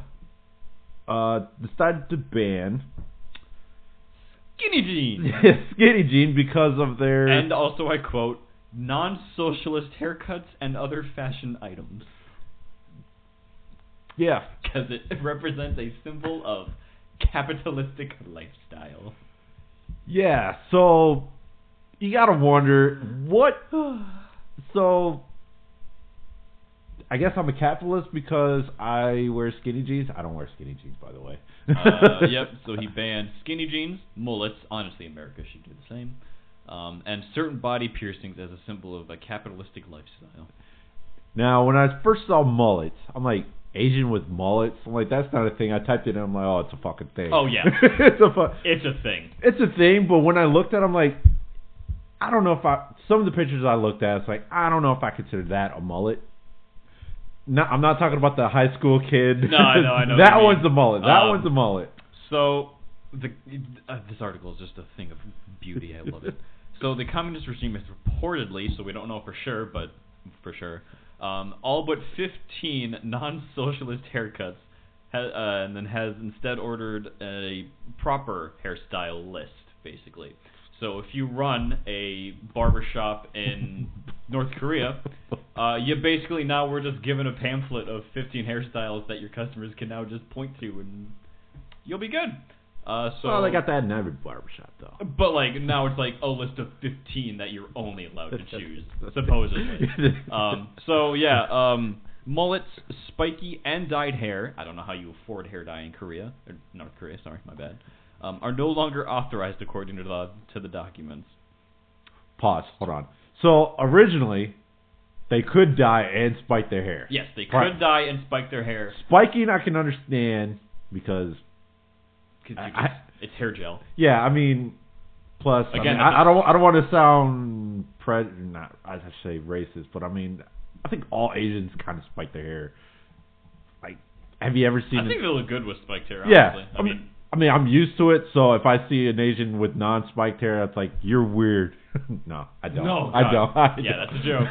decided to ban... Skinny jeans! Skinny jeans because of their... And also, I quote, non-socialist haircuts and other fashion items. Yeah. Because it represents a symbol of capitalistic lifestyle. Yeah, so you gotta wonder what. So I guess I'm a capitalist because I wear skinny jeans. I don't wear skinny jeans, by the way. Yep. So he banned skinny jeans, mullets. Honestly, America should do the same. And certain body piercings as a symbol of a capitalistic lifestyle. Now, when I first saw mullets, I'm like, Asian with mullets? I'm like, that's not a thing. I typed it in, I'm like, oh, it's a fucking thing. Oh, yeah. It's a thing. It's a thing, but when I looked at it, I'm like, I don't know if some of the pictures I looked at, it's like, I don't know if I consider that a mullet. No, I'm not talking about the high school kid. No, I know. That one's a mullet. That one's a mullet. So, this article is just a thing of beauty. I love it. So, the communist regime has reportedly, so we don't know for sure, but for sure, all but 15 non-socialist haircuts, and then has instead ordered a proper hairstyle list, basically. So if you run a barbershop in North Korea, you basically now we're just given a pamphlet of 15 hairstyles that your customers can now just point to, and you'll be good. Well, they got that in every barbershop, though. But, like, now it's like a list of 15 that you're only allowed to choose, supposedly. So, yeah, mullets, spiky, and dyed hair, I don't know how you afford hair dye in Korea, or North Korea, sorry, my bad, are no longer authorized according to the documents. Pause, hold on. So, originally, they could dye and spike their hair. Yes, they could dye and spike their hair. Spiking I can understand, because... it's hair gel. Yeah, I mean, plus again, I don't want to sound not I say racist, but I mean, I think all Asians kind of spike their hair. Like, have you ever seen? I think they look good with spiked hair. Honestly. Yeah, I mean, I'm used to it. So if I see an Asian with non-spiked hair, it's like, you're weird. No, I don't. No, I don't. Yeah, that's a joke.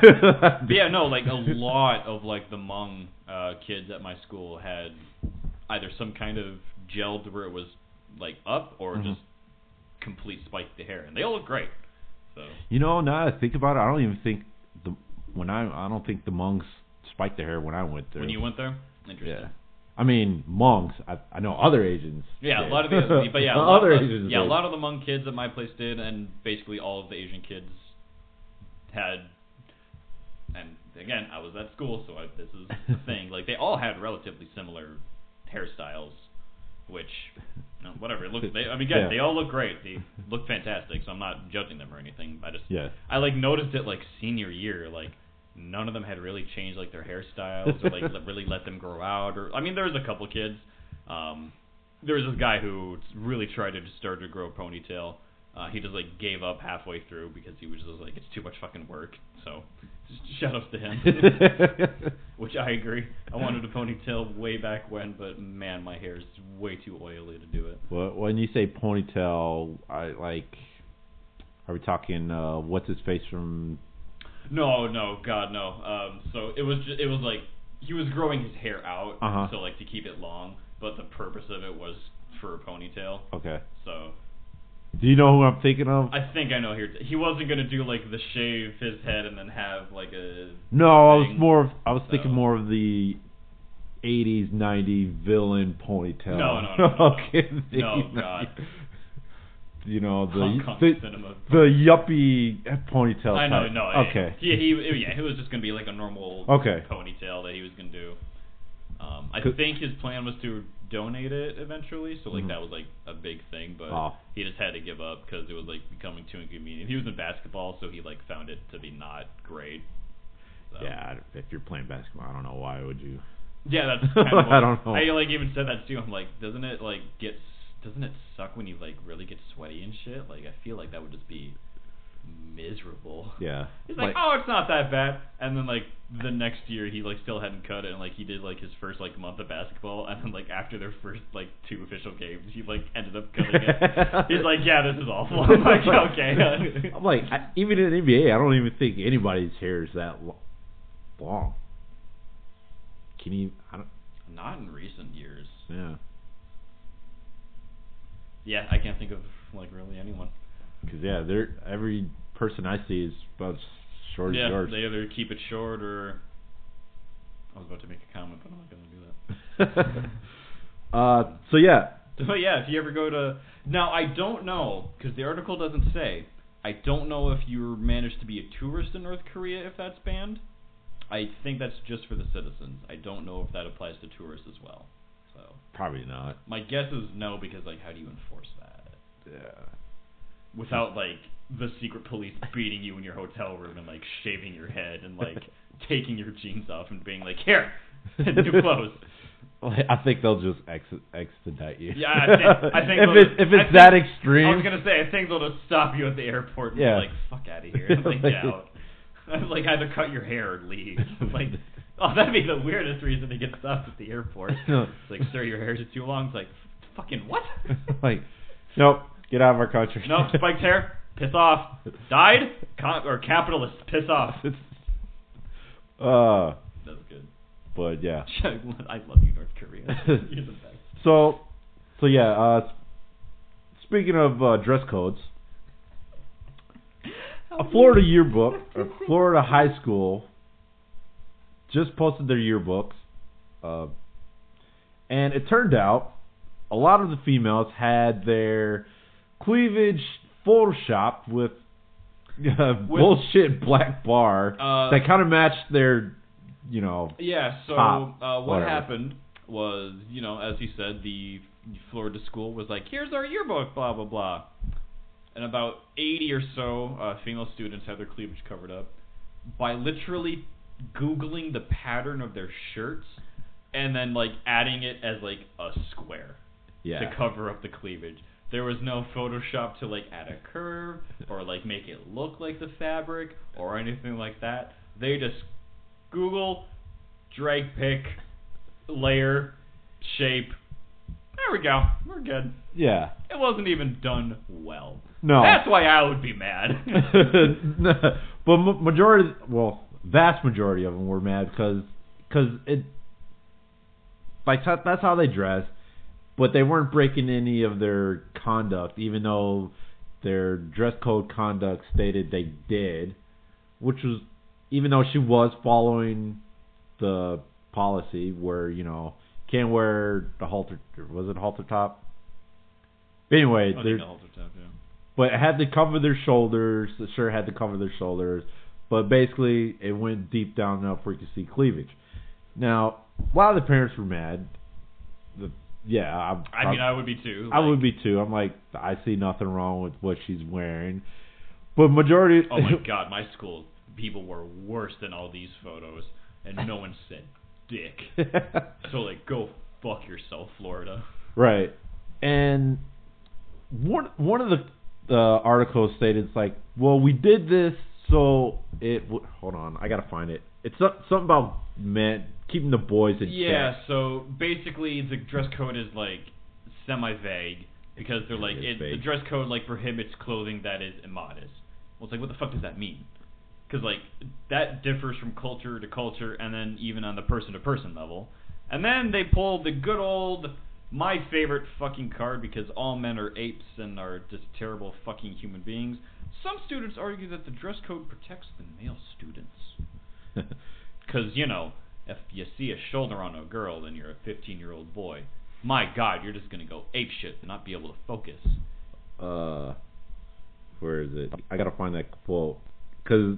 But yeah, no, like a lot of like the Hmong kids at my school had either some kind of gel to where it was like up or just complete spiked the hair, and they all look great. So you know, now that I think about it, I don't even think I don't think the Hmongs spiked their hair when I went there. When you went there, interesting. Yeah, I mean Hmongs. I know other Asians. Yeah, did. a lot of the but yeah, a lot of the Hmong kids at my place did, and basically all of the Asian kids had. And again, I was at school, so this is the thing. Like they all had relatively similar hairstyles. Which, whatever, it looks. They all look great. They look fantastic. So I'm not judging them or anything. I like noticed it like senior year. Like none of them had really changed like their hairstyles or like really let them grow out. Or I mean, there was a couple kids. There was this guy who really tried to just start to grow a ponytail. He just like gave up halfway through because he was just like, it's too much fucking work. So just shout out to him. Which I agree. I wanted a ponytail way back when, but man, my hair is way too oily to do it. Well, when you say ponytail, are we talking what's his face from? No, God no. So it was like he was growing his hair out, so like to keep it long, but the purpose of it was for a ponytail. Okay. So. Do you know who I'm thinking of? I think I know here. He wasn't gonna do like the shave his head and then have like a. No, I was thinking more of the 80s, 90s villain ponytail. No. Okay. No, God. You know the yuppie ponytail. I know. Type. No. Okay. He was just gonna be like a normal ponytail that he was gonna do. I think his plan was to donate it eventually, so like that was like a big thing, but he just had to give up because it was like becoming too inconvenient. He was in basketball, so he like found it to be not great. So. Yeah, if you're playing basketball, I don't know why would you. Yeah, that's kind of I don't know. I like even said that too. I'm like, doesn't it suck when you like really get sweaty and shit. Like I feel like that would just be miserable. Yeah. He's like, oh, it's not that bad. And then like the next year he like still hadn't cut it, and like he did like his first like month of basketball, and then like after their first like 2 official games he like ended up cutting it. He's like, yeah, this is awful. I'm like, okay. I'm like, even in the NBA, I don't even think anybody's hair is that long. Can you? I don't. Not in recent years. Yeah. Yeah, I can't think of like really anyone. Because every person I see is about as short as yours. They either keep it short or. I was about to make a comment, but I'm not going to do that. So yeah. So yeah, if you ever go to now, I don't know because the article doesn't say. I don't know if you managed to be a tourist in North Korea if that's banned. I think that's just for the citizens. I don't know if that applies to tourists as well. So probably not. My guess is no, because like, how do you enforce that? Yeah. Without like the secret police beating you in your hotel room and like shaving your head and like taking your jeans off and being like, here, new clothes. I think they'll just extradite you. Yeah, I think if it's that extreme. I was gonna say I think they'll just stop you at the airport and be like, fuck out of here, and like get out. Like either cut your hair or leave. Like, oh, that'd be the weirdest reason to get stopped at the airport. It's like, sir, your hair's too long. It's like, fucking what? Like, nope, get out of our country. Nope, spiked hair, piss off. Died, or capitalist, piss off. That's good. But yeah, I love you, North Korea. You're the best. So yeah. Speaking of dress codes. A Florida yearbook, or Florida high school, just posted their yearbooks, and it turned out a lot of the females had their cleavage photoshopped with bullshit black bar that kind of matched their, Yeah, so top, what happened was, as he said, the Florida school was like, here's our yearbook, blah, blah, blah. And about 80 or so female students had their cleavage covered up by literally Googling the pattern of their shirts and then like adding it as like a square to cover up the cleavage. There was no Photoshop to like add a curve or like make it look like the fabric or anything like that. They just Google, drag pick, layer, shape. There we go. We're good. Yeah. It wasn't even done well. No. That's why I would be mad. But vast majority of them were mad because it, like, that's how they dress, but they weren't breaking any of their conduct, even though their dress code conduct stated they did, which was, even though she was following the policy where, can't wear the halter, was it halter top? Anyway, halter top, yeah. But it had to cover their shoulders. The shirt had to cover their shoulders. But basically, it went deep down enough where you could see cleavage. Now, a lot of the parents were mad. I would be too. I would be too. I'm like, I see nothing wrong with what she's wearing. But majority... Oh my God, my school, people were worse than all these photos. And no one said dick. So, like, go fuck yourself, Florida. Right. And one of the articles stated, it's like, well, we did this so it... Hold on, I gotta find it. It's something about men keeping the boys in check. Yeah, so basically the dress code is, like, semi-vague. Because they're like, the dress code, like, prohibits clothing that is immodest. Well, it's like, what the fuck does that mean? Because, like, that differs from culture to culture, and then even on the person-to-person level. And then they pulled the good old, my favorite fucking card, because all men are apes and are just terrible fucking human beings. Some students argue that the dress code protects the male students. Because, if you see a shoulder on a girl and you're a 15-year-old boy, my God, you're just going to go ape shit and not be able to focus. Where is it? I got to find that quote. Cause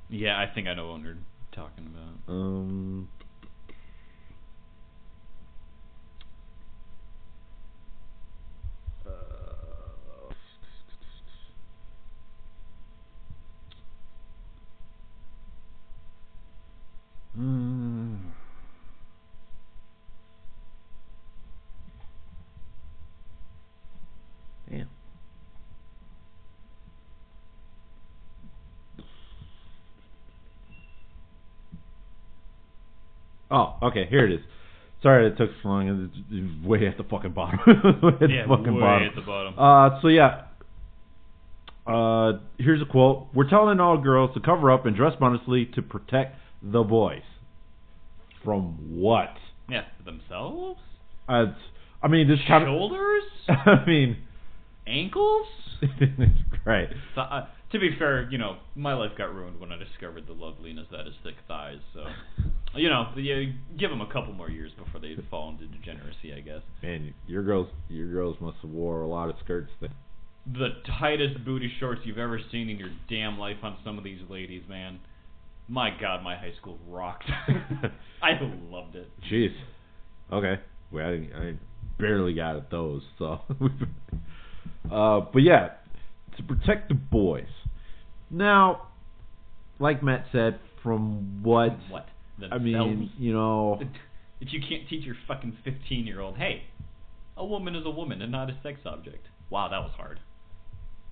yeah, I think I know what you're talking about. Oh, okay, here it is. Sorry it took so long. It's way at the fucking bottom. At the bottom. So yeah. Here's a quote. We're telling all girls to cover up and dress modestly to protect the boys. From what? Yeah, themselves? I mean, this kind of... Shoulders? I mean... Ankles? Right. So, to be fair, you know, my life got ruined when I discovered the loveliness that is thick thighs, so... You know, give them a couple more years before they fall into degeneracy, I guess. Man, your girls must have wore a lot of skirts then. The tightest booty shorts you've ever seen in your damn life on some of these ladies, man. My God, my high school rocked. I loved it. Jeez. Okay. Well, I barely got at those, so. But yeah, to protect the boys. Now, like Matt said, from what? Themselves. I mean, you know. If you can't teach your fucking 15-year-old, hey, a woman is a woman and not a sex object. Wow, that was hard.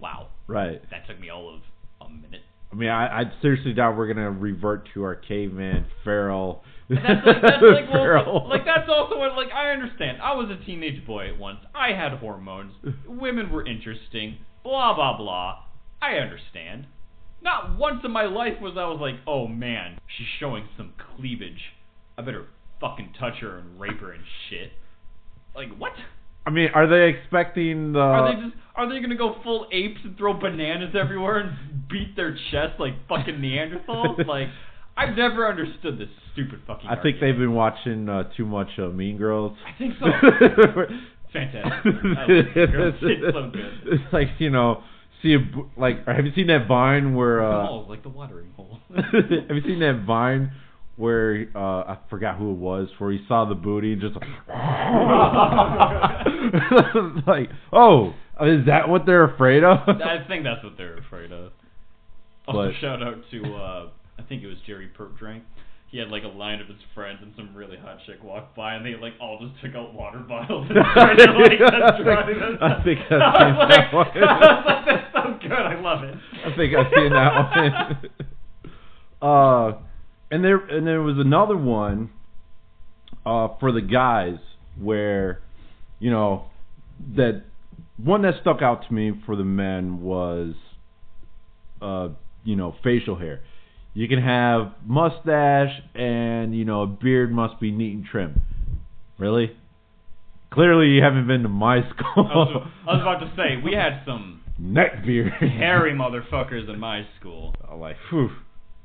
Wow. Right. That took me all of a minute. I mean, I seriously doubt we're gonna revert to our caveman feral. That's also what, like, I understand. I was a teenage boy at once. I had hormones. Women were interesting. Blah blah blah. I understand. Not once in my life was I was like, oh man, she's showing some cleavage. I better fucking touch her and rape her and shit. Like, what? I mean, are they expecting the... Are they gonna go full apes and throw bananas everywhere and beat their chest like fucking Neanderthals? Like, I've never understood this stupid fucking argument. think they've been watching too much Mean Girls. I think so. Fantastic. It's so good. It's like, you know... have you seen that Vine where... like the watering hole. Have you seen that Vine where, I forgot who it was, where he saw the booty and just like, oh, is that what they're afraid of? I think that's what they're afraid of. Also, shout out to, I think it was Jerry Perpdrank. He had like a line of his friends and some really hot chick walked by and they like all just took out water bottles and started like driving them. I think I've seen that one. I was like, that's so good, I love it. I think I've seen that one. And there was another one for the guys where, you know, that one that stuck out to me for the men was, you know, facial hair. You can have mustache and, you know, a beard must be neat and trim. Really? Clearly you haven't been to my school. I was about to say, we had some neck beard, hairy motherfuckers in my school. Like, whew.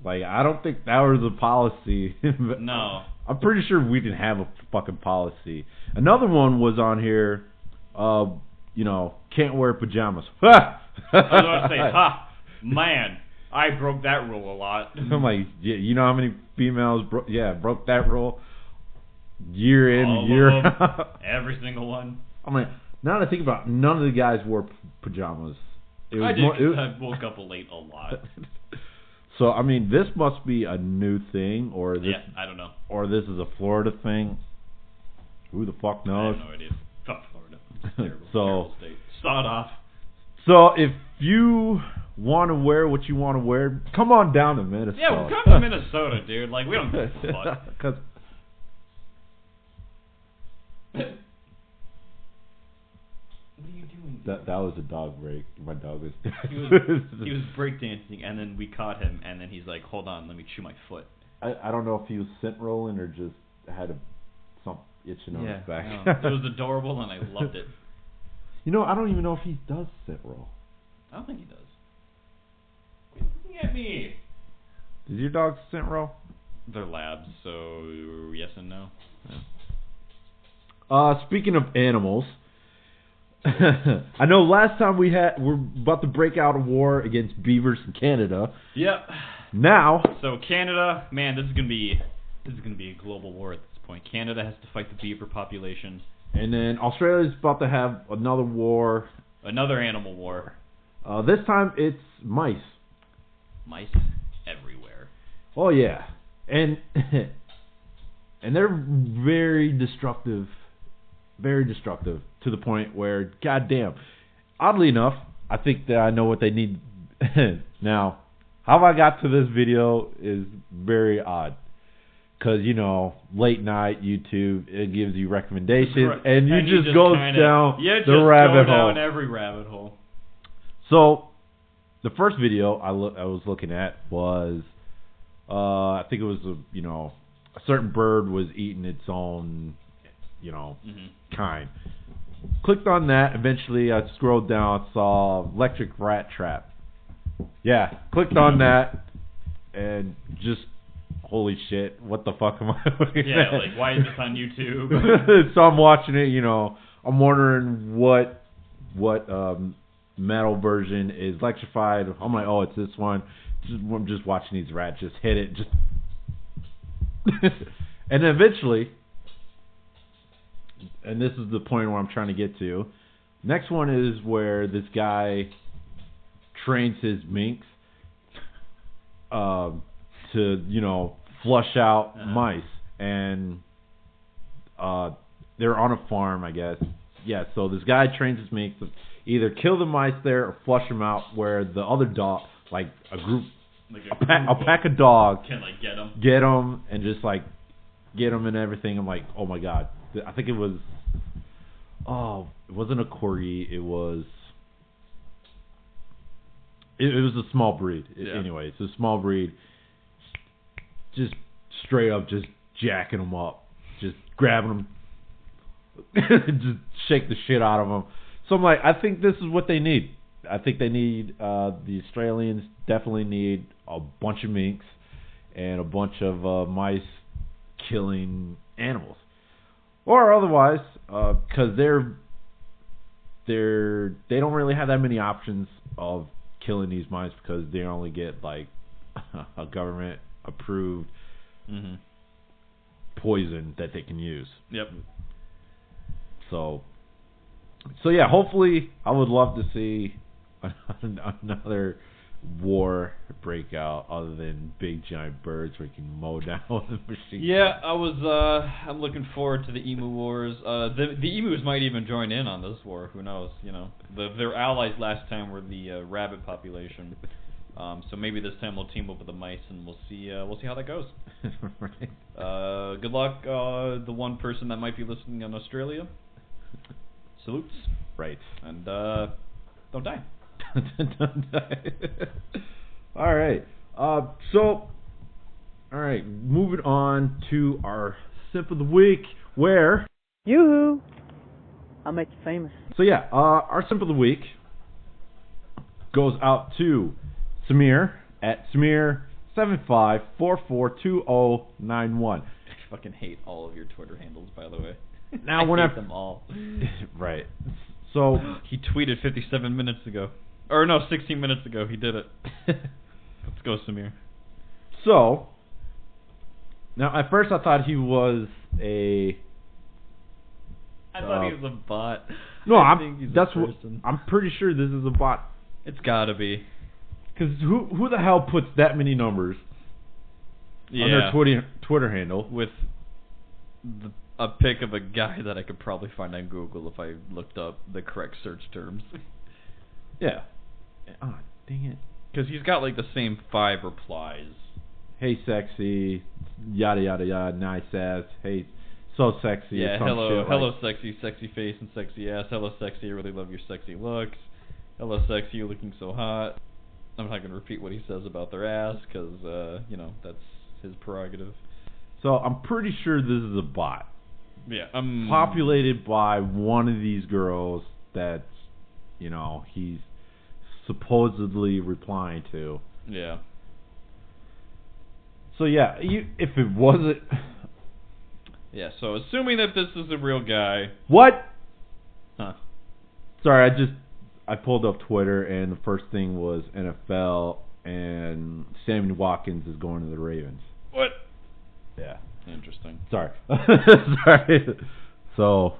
Like, I don't think that was a policy. No. I'm pretty sure we didn't have a fucking policy. Another one was on here, you know, can't wear pajamas. I was about to say, man. I broke that rule a lot. I'm like, yeah, you know how many females broke that rule? Year in, year out. Every single one. I mean, now that I think about it, none of the guys wore pajamas. I woke up late a lot. So, I mean, this must be a new thing, or this... Yeah, I don't know. Or this is a Florida thing. Who the fuck knows? I have no idea. Fuck Florida. It's terrible. Terrible state. Sawed off. So, if you want to wear what you want to wear, come on down to Minnesota. Yeah, well, come to Minnesota, dude. Like, we don't give a fuck. Cause what are you doing? That was a dog break. My dog was... he was breakdancing, and then we caught him, and then he's like, hold on, let me chew my foot. I don't know if he was scent rolling or just had some itching on his back. No. It was adorable, and I loved it. You know, I don't even know if he does scent roll. I don't think he does. Looking at me. Does your dog scent roll? They're labs, so yes and no. Yeah. Speaking of animals, I know last time we're about to break out a war against beavers in Canada. Yep. Now. So Canada, man, this is gonna be a global war at this point. Canada has to fight the beaver population. And then Australia's about to have another war. Another animal war. This time it's mice. Mice everywhere. Oh yeah, and they're very destructive to the point where, goddamn. Oddly enough, I think that I know what they need. Now, how I got to this video is very odd. because late night YouTube, it gives you recommendations, Right. and you just go down the rabbit hole. down every rabbit hole. So, the first video I was looking at was, I think it was a certain bird was eating its own, kind. Clicked on that. Eventually, I scrolled down, saw electric rat trap. Yeah, clicked on that, and just holy shit, what the fuck am I looking at? Like, why is this on YouTube? So I'm watching it, I'm wondering what metal version is electrified. I'm like, oh, it's this one. I'm just watching these rats just hit it, just and then eventually, and this is the point where I'm trying to get to, next one is where this guy trains his minks to flush out mice, and they're on a farm, I guess. Yeah, so this guy trains his minks to either kill the mice there or flush them out, where the other dog, like a group, a pack of dogs, can get them and just get them and everything. I'm like, oh my god, I think it was, it wasn't a corgi, it was a small breed. Anyway, it's a small breed. Just straight up, just jacking them up, just grabbing them, just shake the shit out of them. So I'm like, I think this is what they need. I think they need, the Australians definitely need a bunch of minks and a bunch of mice killing animals, or otherwise, because they don't really have that many options of killing these mice, because they only get a government approved poison that they can use. Yep. So yeah, hopefully I would love to see another war break out other than big giant birds where you can mow down the machine. Yeah, I'm looking forward to the emu wars. The emus might even join in on this war. Who knows? Their allies last time were the rabbit population. So maybe this time we'll team up with the mice, and we'll see how that goes. Right. Good luck, the one person that might be listening in Australia. Salutes. Right. And don't die. Don't die. All right. So, all right. Moving on to our sip of the week, where Yoo-hoo! I'll make you famous. So yeah, our sip of the week goes out to Samir at Samir75442091. I fucking hate all of your Twitter handles, by the way. Now I when hate them all. Right. So he tweeted 57 minutes ago. Or no, 16 minutes ago. He did it. Let's go, Samir. So now at first I thought he was a. I thought he was a bot. No, I'm pretty sure this is a bot. It's gotta be. Because who the hell puts that many numbers on their Twitter handle with a pic of a guy that I could probably find on Google if I looked up the correct search terms? Yeah. Oh, dang it. Because he's got the same 5 replies. Hey, sexy, yada yada yada, nice ass. Hey, so sexy. Yeah, some hello, shit sexy, sexy face and sexy ass. Hello, sexy, I really love your sexy looks. Hello, sexy, you're looking so hot. I'm not going to repeat what he says about their ass, because, that's his prerogative. So I'm pretty sure this is a bot. Yeah. Populated by one of these girls that, he's supposedly replying to. Yeah. So yeah, if it wasn't... Yeah, so assuming that this is a real guy... What? Huh. Sorry, I pulled up Twitter, and the first thing was NFL, and Sammy Watkins is going to the Ravens. What? Yeah. Interesting. Sorry. Sorry. So,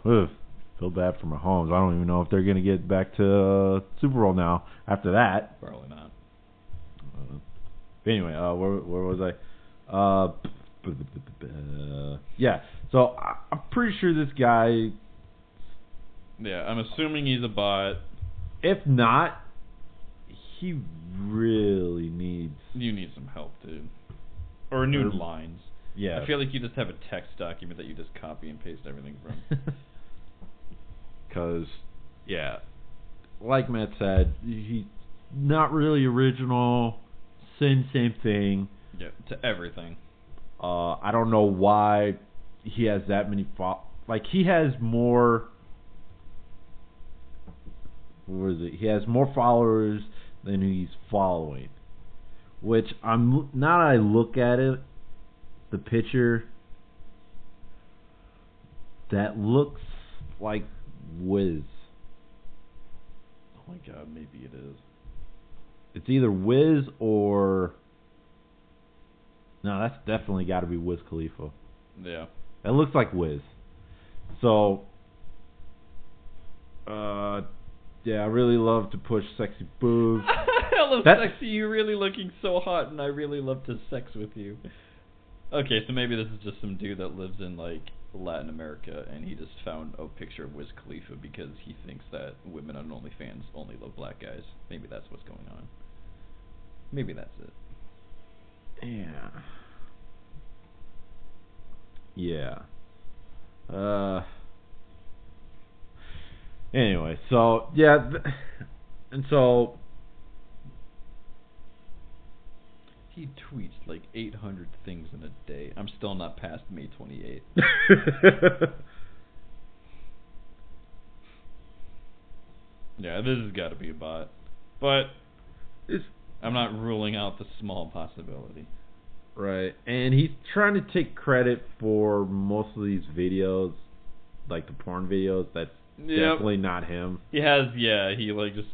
feel bad for Mahomes. I don't even know if they're going to get back to Super Bowl now after that. Probably not. Anyway, where was I? Yeah, so I'm pretty sure this guy... Yeah, I'm assuming he's a bot. If not, he really needs... You need some help, dude. Or new lines. Yeah. I feel like you just have a text document that you just copy and paste everything from. Because, yeah, like Matt said, he's not really original. Same thing. Yeah, to everything. I don't know why he has that many he has more. What is it? He has more followers than he's following. Which now that I look at it, the picture, that looks like Wiz. Oh my god, maybe it is. It's either Wiz or... No, that's definitely got to be Wiz Khalifa. Yeah. That looks like Wiz. So, yeah, I really love to push sexy boobs. I love sexy. You really looking so hot, and I really love to sex with you. Okay, so maybe this is just some dude that lives in, like, Latin America, and he just found a picture of Wiz Khalifa because he thinks that women on OnlyFans only love black guys. Maybe that's what's going on. Maybe that's it. Yeah. Yeah. Anyway, so yeah, and so he tweets like 800 things in a day. I'm still not past May 28th. Yeah, this has got to be a bot, but I'm not ruling out the small possibility. Right, and he's trying to take credit for most of these videos, like the porn videos. That's definitely not him. He has, he like just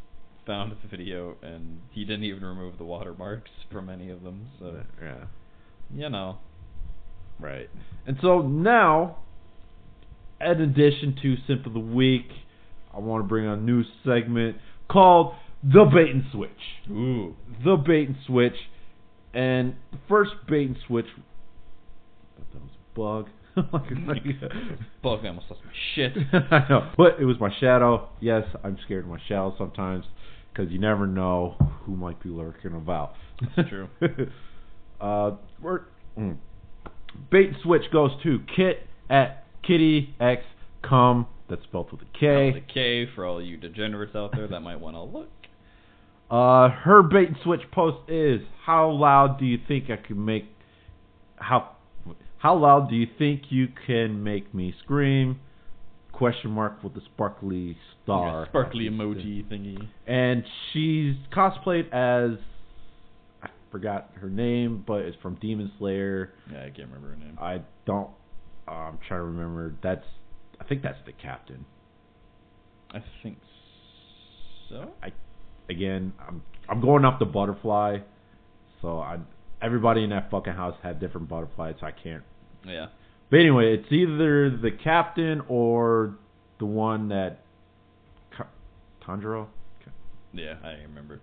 found the video, and he didn't even remove the watermarks from any of them. So yeah, you know, right. And so now, in addition to Simp of the Week, I want to bring a new segment called The Bait and Switch. Ooh, The Bait and Switch. And the first bait and switch, I thought that was a bug. Bug, I almost lost my shit. I know, but it was my shadow. Yes, I'm scared of my shadow sometimes, because you never know who might be lurking about. That's true. Bait and switch goes to Kit at KittyXCum. That's spelled with a K. With a K for all you degenerates out there that might want to look. Her bait and switch post is, how loud do you think I can make how loud do you think you can make me scream? Question mark with the sparkly star. Yeah, sparkly emoji thingy. And she's cosplayed as, I forgot her name, but it's from Demon Slayer. Yeah, I can't remember her name. I'm trying to remember. I think that's the captain. I think so. Again, I'm going off the butterfly, so everybody in that fucking house had different butterflies, so I can't. Yeah. But anyway, it's either the captain or the one that Tanjiro. Yeah, I remember.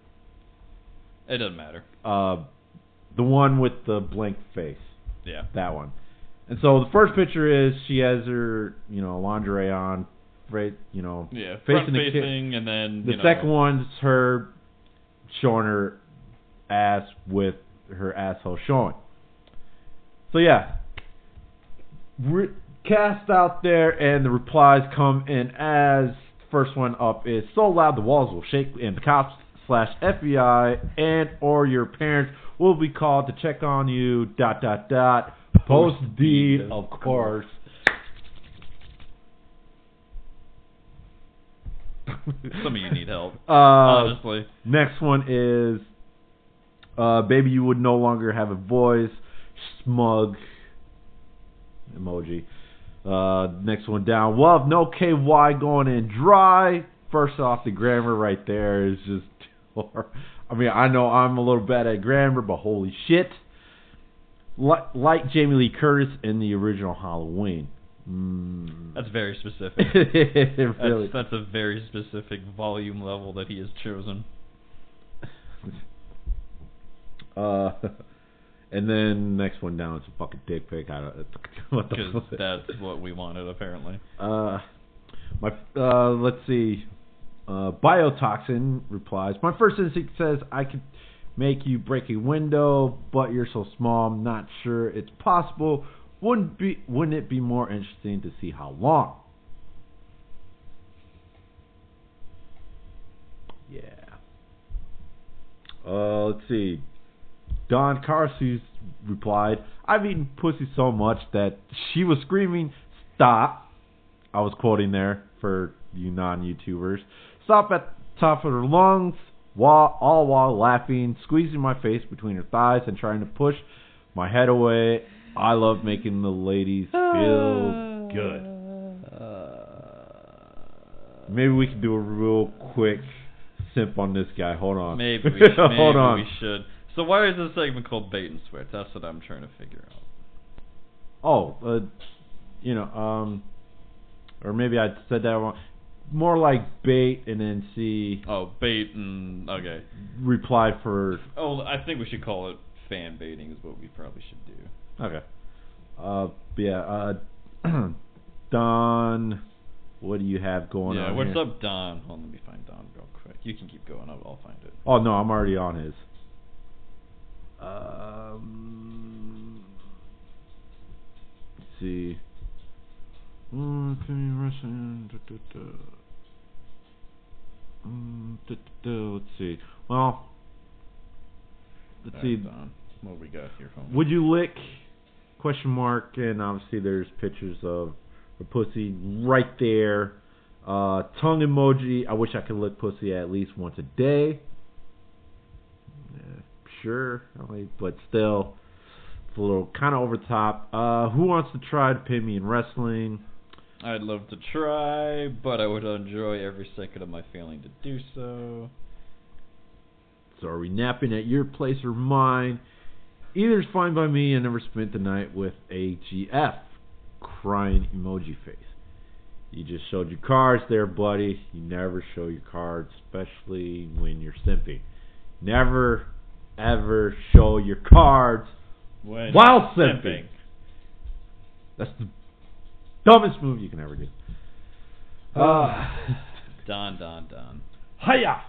It doesn't matter. The one with the blank face. Yeah. That one. And so the first picture is she has her, lingerie on. Right, front facing, and then the second one's her showing her ass with her asshole showing. So yeah, cast out there, and the replies come in as first one up is, so loud the walls will shake, and the cops /FBI and or your parents will be called to check on you. ... Post deed, of course. Some of you need help, honestly. Next one is, baby, you would no longer have a voice. Smug emoji. Next one down. Love, no KY going in dry. First off, the grammar right there is just... I mean, I know I'm a little bad at grammar, but holy shit. Like Jamie Lee Curtis in the original Halloween. That's very specific. Really. That's a very specific volume level that he has chosen. And then next one down is a fucking dick pic. What the fuck? Because that's what we wanted, apparently. Let's see. Biotoxin replies, my first instinct says I could make you break a window, but you're so small, I'm not sure it's possible. Wouldn't it be more interesting to see how long? Yeah. Let's see. Don Carsus replied, I've eaten pussy so much that she was screaming, stop. I was quoting there for you non-YouTubers. Stop at the top of her lungs, all while laughing, squeezing my face between her thighs and trying to push my head away. I love making the ladies feel good. Maybe we can do a real quick simp on this guy. Hold on. Maybe we should. Hold on. We should. So why is this segment called Bait and Switch? That's what I'm trying to figure out. Oh, or maybe I said that wrong. More like bait and then see. Oh, bait and okay. Reply for. Oh, I think we should call it fan baiting. Is what we probably should do. Okay. Yeah. Don, what do you have going on? Yeah. What's here? up, Don? Hold on, let me find Don real quick. You can keep going. I'll find it. Oh no, I'm already on his. Let's see. Let's see. Well, let's see. Don. What we got here? Would you lick? Question mark. And obviously there's pictures of the pussy right there. Tongue emoji. I wish I could lick pussy at least once a day. Sure, but still, it's a little kind of over the top. Who wants to try to pin me in wrestling? I'd love to try, but I would enjoy every second of my failing to do so. So are we napping at your place or mine? Either is fine by me. I never spent the night with a GF. Crying emoji face. You just showed your cards there, buddy. You never show your cards, especially when you're simping. Never ever show your cards while simping. That's the dumbest move you can ever do. Don. Hiya!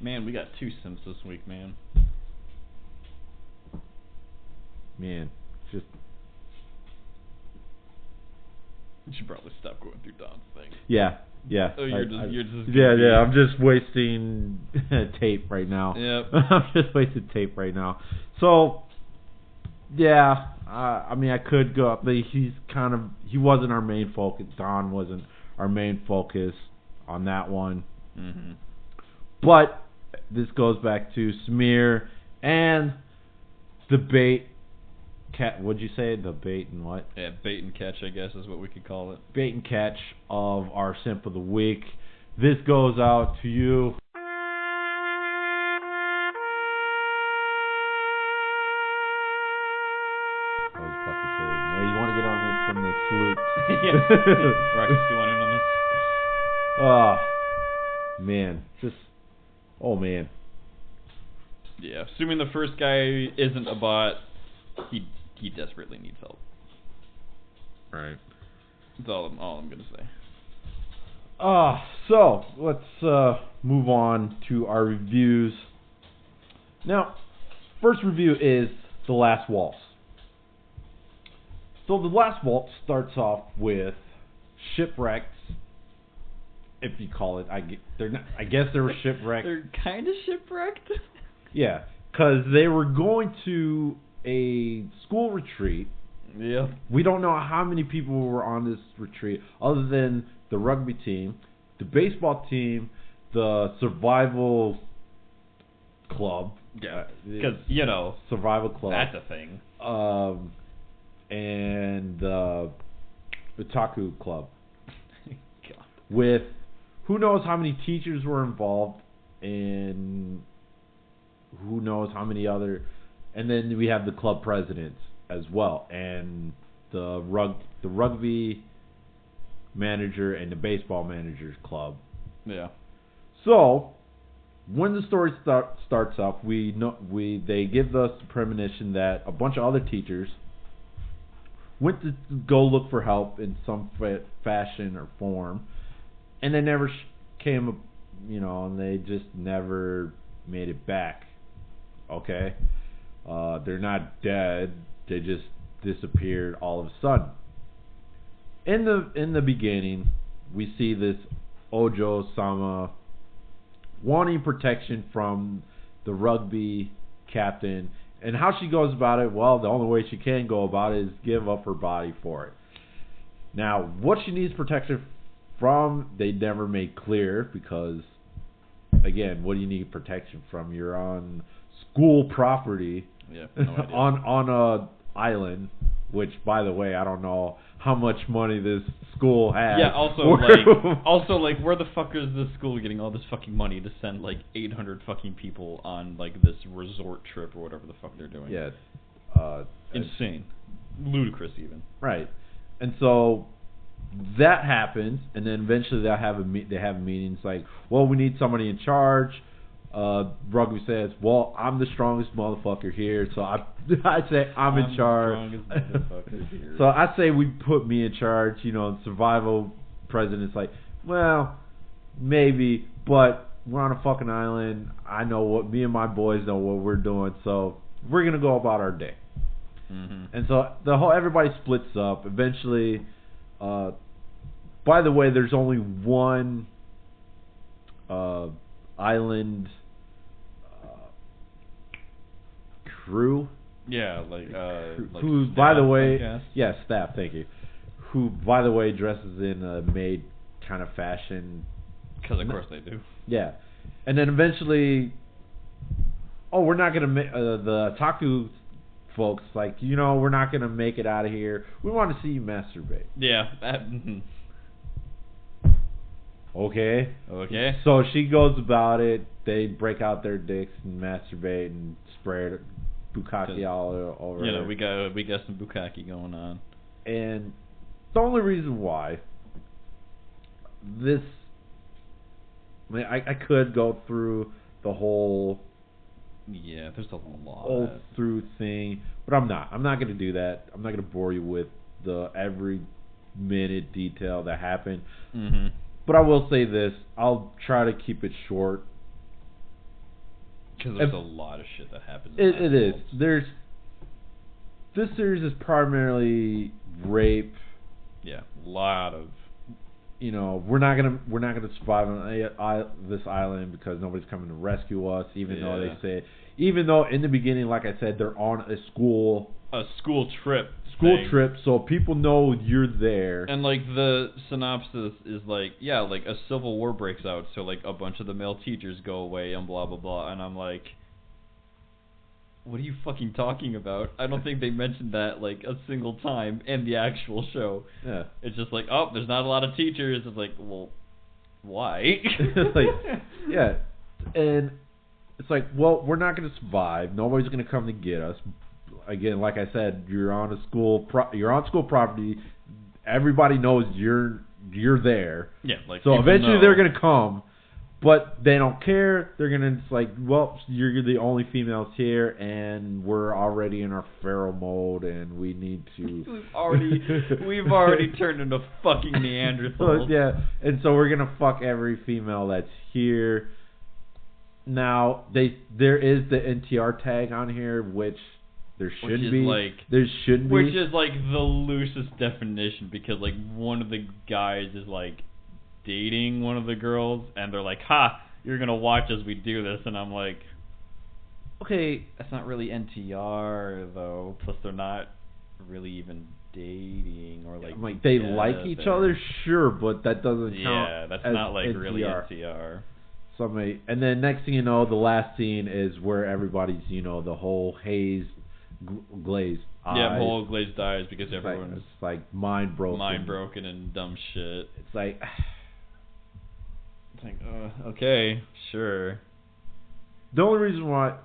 Man, we got 2 simps this week, man. Man, just... You should probably stop going through Don's thing. Yeah. Oh, you're just yeah. I'm just wasting tape right now. Yep. I'm just wasting tape right now. So, yeah. I mean, I could go up, but he wasn't our main focus. Don wasn't our main focus on that one. Mm-hmm. But this goes back to Smear and the bait. What'd you say? The bait and what? Yeah, bait and catch, I guess, is what we could call it. Bait and catch of our simp of the week. This goes out to you. I was about to say, hey, you want to get on this from the salute? Yeah. Rockets, you want in on this? Oh, man. Oh, man. Yeah, assuming the first guy isn't a bot, he desperately needs help. Right. That's all I'm gonna say. So let's move on to our reviews. Now, first review is The Last Waltz. So The Last Waltz starts off with shipwrecks, if you call it. I guess they were shipwrecked. They're kind of shipwrecked. Yeah, because they were going to a school retreat. Yeah. We don't know how many people were on this retreat other than the rugby team, the baseball team, the survival club. Yeah, because, survival club. that's a thing. And the Otaku club. God. With who knows how many teachers were involved and who knows how many other... And then we have the club presidents as well, and the rugby manager and the baseball managers club. Yeah. So when the story starts up, they give us the premonition that a bunch of other teachers went to go look for help in some fashion or form, and they never came and they just never made it back. Okay, they're not dead. They just disappeared all of a sudden. In the beginning, we see this Ojo-sama wanting protection from the rugby captain, and how she goes about it, well, the only way she can go about it is give up her body for it. Now, what she needs protection from, they never made clear, because, again, what do you need protection from? You're on school property, Yeah, no idea. on a island, which, by the way, I don't know how much money this school has. Yeah, also, where the fuck is this school getting all this fucking money to send, 800 fucking people on, this resort trip or whatever the fuck they're doing? Yeah. Insane. Ludicrous, even. Right. And so that happens, and then eventually they have meetings like, well, we need somebody in charge. Rugby says, well, I'm the strongest motherfucker here, so I say I'm in charge. The strongest motherfucker here. So I say we put me in charge. Survival president's like, well, maybe, but we're on a fucking island. I know me and my boys know what we're doing, so we're gonna go about our day. Mm-hmm. And so everybody splits up. Eventually, by the way, there's only one island crew. Yeah, who, staff, by the way, I guess. yeah, staff. Thank you. Who, by the way, dresses in a maid kind of fashion. Because of course they do. Yeah, and then eventually, we're not gonna make the Taku folks we're not gonna make it out of here. We want to see you masturbate. Yeah. Okay. Okay. So she goes about it. They break out their dicks and masturbate and spray bukkake all over. We got some bukkake going on. And the only reason why this, I could go through the whole. Yeah, there's a lot. Whole through thing, but I'm not. I'm not going to do that. I'm not going to bore you with the every minute detail that happened. Mm-hmm. But I will say this: I'll try to keep it short. Because there's a lot of shit that happens. It is. This series is primarily rape. Yeah, a lot of. We're not gonna survive on this island because nobody's coming to rescue us. Even though in the beginning, like I said, they're on a school trip. Trip, so people know you're there. And the synopsis is a civil war breaks out, so a bunch of the male teachers go away and blah blah blah. And I'm like, what are you fucking talking about? I don't think they mentioned that a single time in the actual show. Yeah. It's just there's not a lot of teachers. It's well, why? Yeah. And it's well, we're not going to survive. Nobody's going to come to get us. Again, like I said, you're on school property. Everybody knows you're there. Yeah. So eventually they're going to come. But they don't care. They're gonna well, you're the only females here, and we're already in our feral mode, and we need to. we've already turned into fucking Neanderthals. Yeah, and so we're gonna fuck every female that's here. Now there is the NTR tag on here, which there shouldn't be. There shouldn't be. Which is the loosest definition, because one of the guys is dating one of the girls, and they're ha, you're gonna watch as we do this, and I'm okay, that's not really NTR though, plus they're not really even dating, or they like each other, sure, but that doesn't count. Yeah, that's not NTR. Really NTR. And then next thing you know, the last scene is where everybody's the whole haze glazed eyes. Yeah, whole glazed eyes, because everyone's mind broken and dumb shit. It's okay, sure. The only reason why,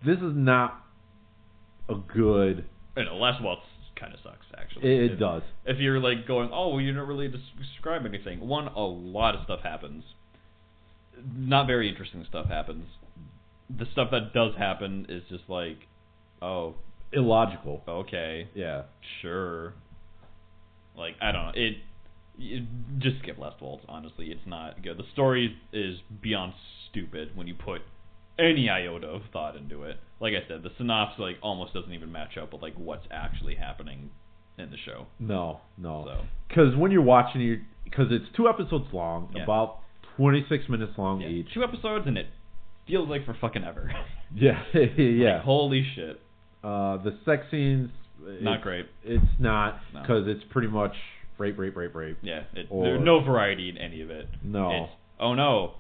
this is not a good. Last Waltz kind of sucks, actually. It does. If you're going, well, you don't really describe anything. One, a lot of stuff happens. Not very interesting stuff happens. The stuff that does happen is just illogical. Okay. Yeah. Sure. I don't know. Just skip Last Waltz, honestly. It's not good. The story is beyond stupid when you put any iota of thought into it. Like I said, the synopsis like almost doesn't even match up with like what's actually happening in the show. No. So. Because when you're watching, because it's 2 episodes long, about 26 minutes long each. 2 episodes, and it feels like for fucking ever. Yeah, yeah. Like, holy shit. The sex scenes, not great. It's not, because it's pretty much rape. Yeah, there's no variety in any of it. No. It's, oh no,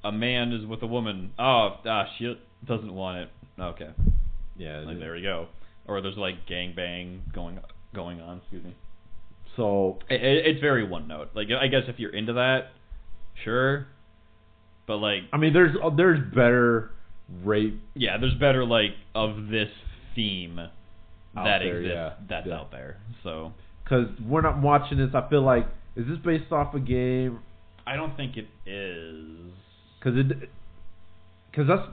a man is with a woman. Oh, she doesn't want it. Okay. Yeah. Like, there we go. Or there's like gangbang going on. Excuse me. So it's very one note. Like I guess if you're into that, sure. But like, I mean, there's better rape. Yeah, there's better like of this theme that exists. Yeah. That's out there. So. Because when I'm watching this, I feel like, is this based off a game? I don't think it is. Because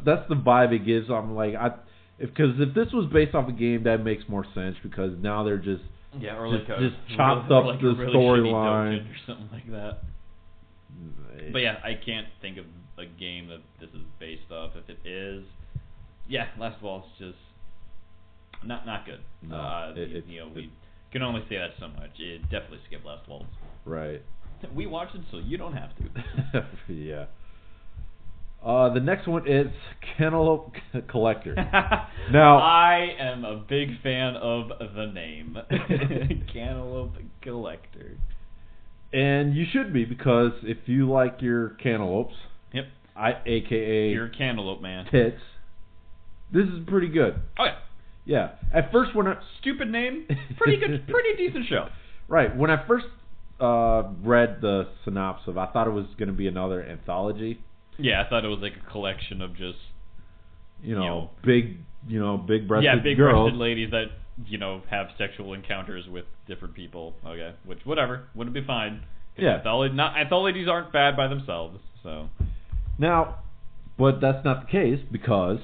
that's the vibe it gives. I'm like, if this was based off a game, that makes more sense, because now they're just just chopped up like the storyline or something like that. But yeah, I can't think of a game that this is based off. If it is, yeah, Last Waltz just not good. No, we can only say that so much. It definitely skipped Last Waltz. Right. We watched it, so you don't have to. Yeah. The next one is Cantaloupe Collector. Now, I am a big fan of the name Cantaloupe Collector. And you should be, because if you like your cantaloupes, yep, aka you're a cantaloupe man, tits, this is pretty good. Oh yeah. Yeah. At first, when stupid name, pretty good, pretty decent show. Right. When I first read the synopsis, I thought it was going to be another anthology. Yeah, I thought it was like a collection of just big breasted girls. Yeah, big breasted ladies that have sexual encounters with different people. Okay, which whatever, wouldn't be fine. Yeah. Anthologies aren't bad by themselves. So now, but that's not the case, because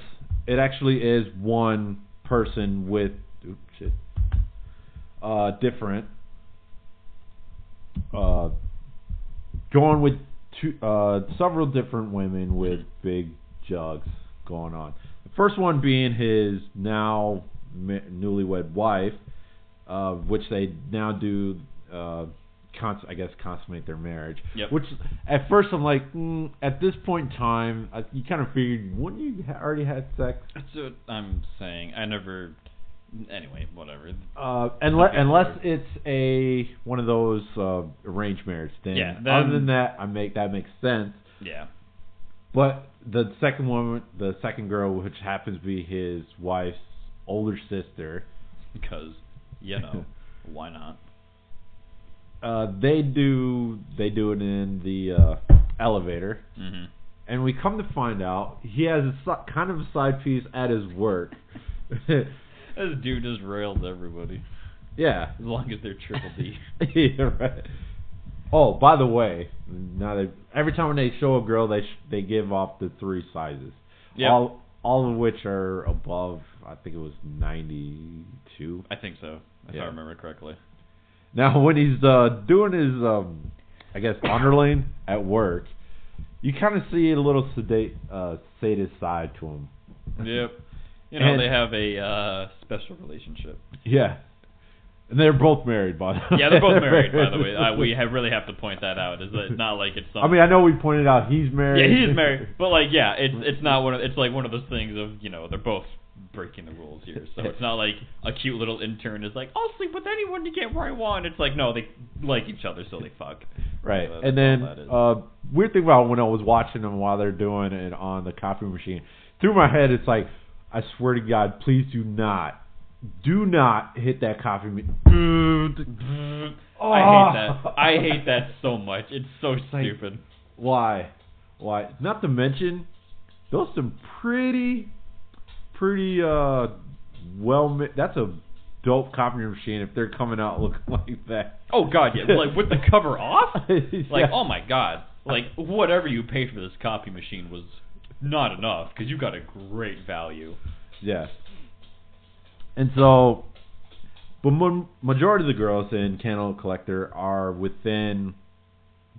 it actually is one person with different going with several different women with big jugs going on. The first one being his now newlywed wife, which they now do consummate their marriage. Yep. Which at first I'm like, at this point in time, you kind of figured, wouldn't you already had sex? That's what I'm saying. I never. Anyway, whatever. Unless it's one of those arranged marriage things. Yeah. Other than that, that makes sense. Yeah. But the second woman, the second girl, which happens to be his wife's older sister, because why not? They do it in the elevator, and we come to find out he has kind of a side piece at his work. This dude just rails everybody. Yeah, as long as they're triple D. Yeah, right. Oh, by the way, every time when they show a girl, they give off the 3 sizes. Yeah. All of which are above, I think it was 92. I think so, if I remember correctly. Now, when he's doing his, underling at work, you kind of see a little sadist side to him. Yep. They have a special relationship. Yeah. And they're both married, by the way. Yeah, they're both married, by the way. We really have to point that out. It's not like it's something. I mean, I know we pointed out he's married. Yeah, he's married. But, it's not it's like one of those things of, they're both breaking the rules here. So it's not like a cute little intern is like, I'll sleep with anyone to get where I want. It's like, no, they like each other, so they fuck. Right. So and then, weird thing about when I was watching them while they're doing it on the coffee machine, through my head, it's like, I swear to God, please do not hit that coffee machine. Oh. I hate that so much. It's so stupid. Why? Not to mention, those some pretty that's a dope coffee machine if they're coming out looking like that. Oh God, yeah, like with the cover off. Yeah. Oh my God, whatever you paid for this coffee machine was not enough, because you got a great value. Yeah. And so But majority of the girls in Cantaloupe Collector are within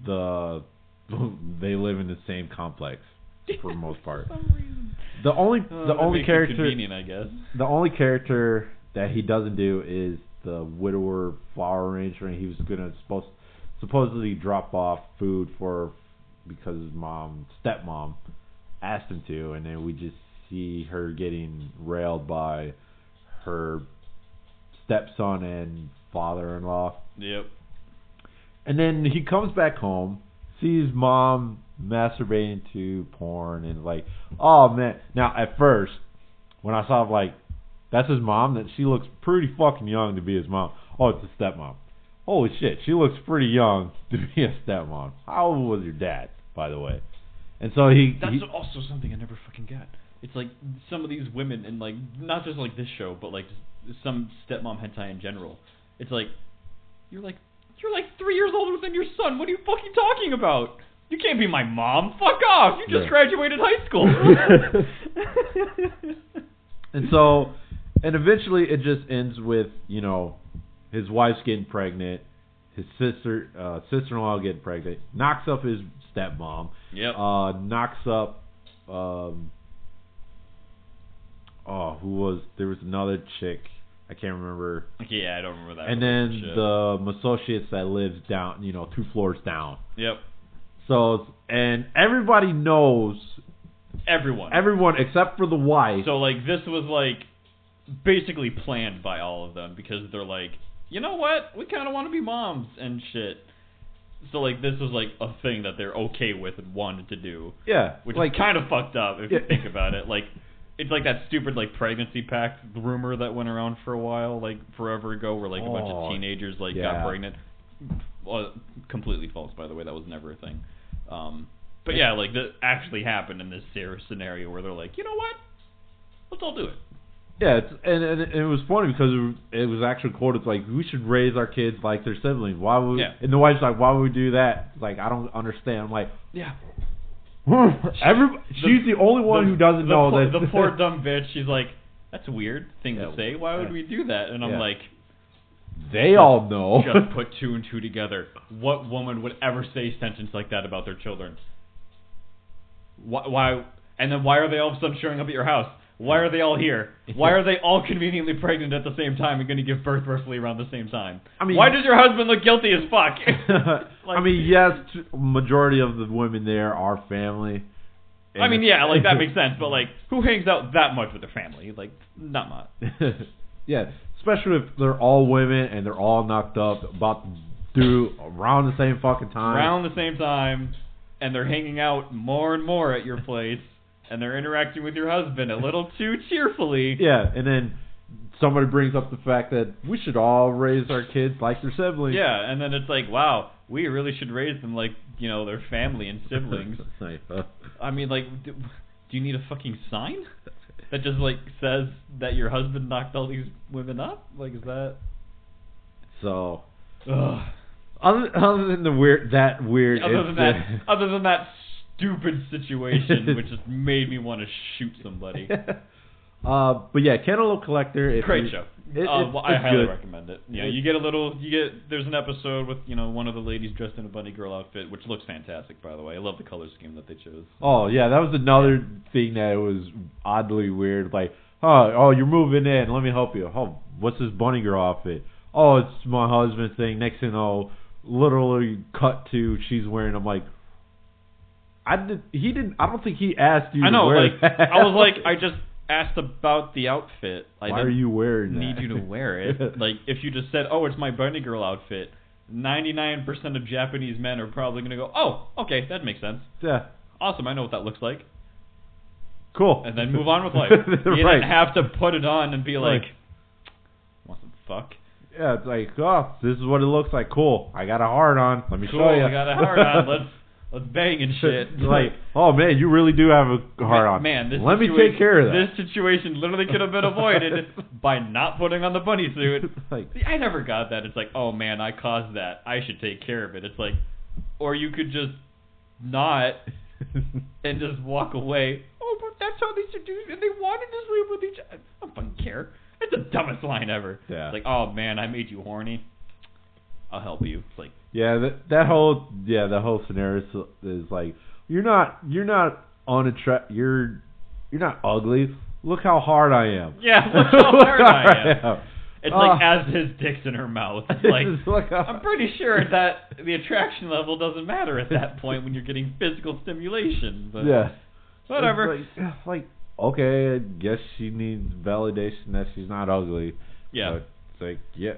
the... They live in the same complex for the most part. For some reason. The only character... Convenient, I guess. The only character that he doesn't do is the widower flower arranger. He was gonna supposedly drop off food because his stepmom asked him to, and then we just see her getting railed by her stepson and father-in-law. Yep. And then he comes back home, sees mom masturbating to porn, and like, oh man. Now at first, when I saw like, that's his mom, that she looks pretty fucking young to be his mom. Oh, it's a stepmom. Holy shit, she looks pretty young to be a stepmom. How old was your dad, by the way? And so That's also something I never fucking got. It's like some of these women, and like not just like this show, but like some stepmom hentai in general. It's like you're like 3 years older than your son. What are you fucking talking about? You can't be my mom. Fuck off. You just graduated high school. And eventually it just ends with, you know, his wife's getting pregnant, his sister-in-law getting pregnant, knocks up his stepmom. Yep. Knocks up there was another chick, I can't remember. Yeah, I don't remember that. And then the associates that lives down, you know, 2 floors down. Yep. So, and everybody knows. Everyone except for the wife. So like this was like basically planned by all of them, because they're like, you know what, we kind of want to be moms and shit. So like this was like a thing that they're okay with and wanted to do. Yeah. Which is kind of fucked up if you think about it. Like it's like that stupid like pregnancy pact rumor that went around for a while, like forever ago, where like a bunch of teenagers like got pregnant. Well, completely false, by the way. That was never a thing. But yeah, like that actually happened in this scenario where they're like, you know what, let's all do it. Yeah, and it was funny because it was actually quoted like, we should raise our kids like their siblings. Why would? Yeah. And the wife's like, why would we do that? Like, I don't understand. I'm like, yeah. She's the only one who doesn't know that. The poor dumb bitch. She's like, that's a weird thing to say. Why would we do that? And I'm like, they all know. Just put 2 and 2 together. What woman would ever say a sentence like that about their children? Why? And then why are they all of a sudden showing up at your house? Why are they all here? Why are they all conveniently pregnant at the same time and going to give birth roughly around the same time? I mean, why does your husband look guilty as fuck? Like, I mean, yes, majority of the women there are family. I mean, yeah, like that makes sense. But like, who hangs out that much with their family? Like, not much. Yeah, especially if they're all women and they're all knocked up, about to do around the same fucking time. Around the same time, and they're hanging out more and more at your place. And they're interacting with your husband a little too cheerfully. Yeah, and then somebody brings up the fact that we should all raise our kids like their siblings. Yeah, and then it's like, wow, we really should raise them like, you know, their family and siblings. I mean, like, do you need a fucking sign that just, like, says that your husband knocked all these women up? Like, is that... So... Other than the weird... Other than that stupid situation, which just made me want to shoot somebody. But yeah, Cantaloupe Collector. Great show. I highly recommend it. Yeah, there's an episode with, you know, one of the ladies dressed in a bunny girl outfit, which looks fantastic, by the way. I love the color scheme that they chose. Oh yeah, that was another thing that was oddly weird. Like, oh, you're moving in. Let me help you. Oh, what's this bunny girl outfit? Oh, it's my husband's thing. Next thing you know, literally cut to she's wearing. I'm like, I don't think he asked you. I know. To wear like that. I was like, I just asked about the outfit. Why are you wearing that? Need you to wear it. Like, if you just said, oh, it's my bunny girl outfit, 99% of Japanese men are probably going to go, oh, okay, that makes sense. Yeah. Awesome, I know what that looks like. Cool. And then move on with life. You didn't have to put it on and be like, want some fuck? Yeah, it's like, oh, this is what it looks like. Cool. I got a heart on. Let me show you. I got a heart on. Let's bang and shit. Like, oh man, you really do have a heart on. Man, let me take care of that. This situation literally could have been avoided by not putting on the bunny suit. Like, I never got that. It's like, oh man, I caused that. I should take care of it. It's like, or you could just not and just walk away. Oh, but that's how they should do it. And they wanted to sleep with each other. I don't fucking care. It's It's the dumbest line ever. Yeah. It's like, oh man, I made you horny. I'll help you. It's like, yeah, that whole scenario is like, you're not ugly. Look how hard I am. yeah, look how hard I am. It's like as his dick's in her mouth. It's like, I'm pretty sure that the attraction level doesn't matter at that point when you're getting physical stimulation. But yeah. whatever. It's like, okay, I guess she needs validation that she's not ugly. Yeah. But it's like, yeah,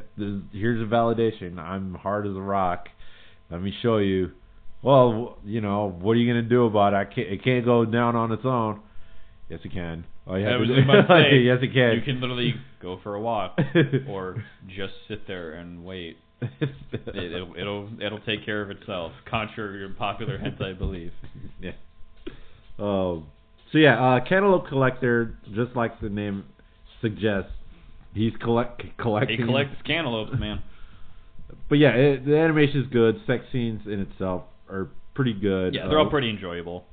here's a validation. I'm hard as a rock. Let me show you. Well, what are you going to do about it? It can't go down on its own. Yes, it can. Oh, yeah. Yes, it can. You can literally go for a walk or just sit there and wait. It'll take care of itself, contrary to popular hentai belief. Yeah. So yeah, Cantaloupe Collector, just like the name suggests, he's collecting. He collects cantaloupes, man. But yeah, the animation is good. Sex scenes in itself are pretty good. Yeah, they're all pretty enjoyable.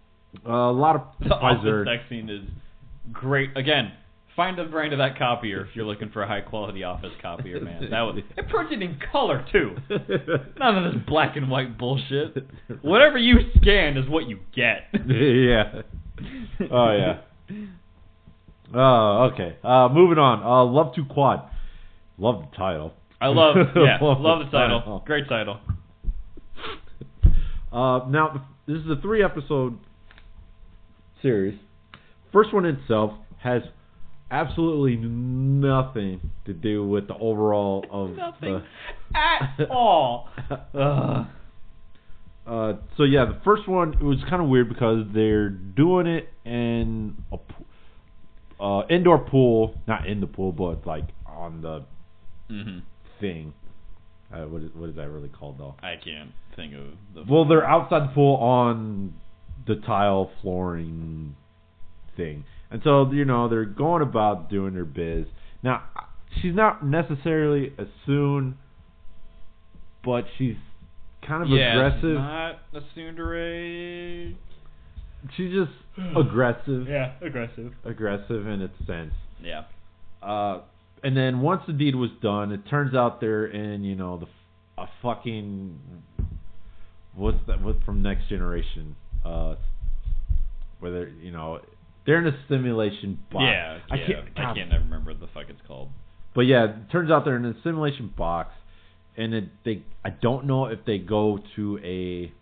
A lot of the sex scene is great. Again, find the brand of that copier if you're looking for a high quality office copier, man. It printed in color too. None of this black and white bullshit. Whatever you scan is what you get. Yeah. Oh yeah. Okay. Moving on. Love to Quad. Love the title. I love the title. Great title. Now this is a 3-episode series. First one itself has absolutely nothing to do with the overall of nothing at all. So yeah, the first one, it was kind of weird because they're doing it in a indoor pool, not in the pool, but like on the thing. What is that really called though? I can't think of the. Well, they're outside the pool on the tile flooring thing, and so they're going about doing their biz. Now, she's not necessarily a soon, but she's kind of aggressive. She's not a tsundere. She's just aggressive. Yeah, aggressive. Aggressive in its sense. Yeah. And then once the deed was done, it turns out they're in, a fucking what's from Next Generation, where they're in a simulation box. Yeah. I can't never remember what the fuck it's called. But yeah, it turns out they're in a simulation box, and I don't know if they go to a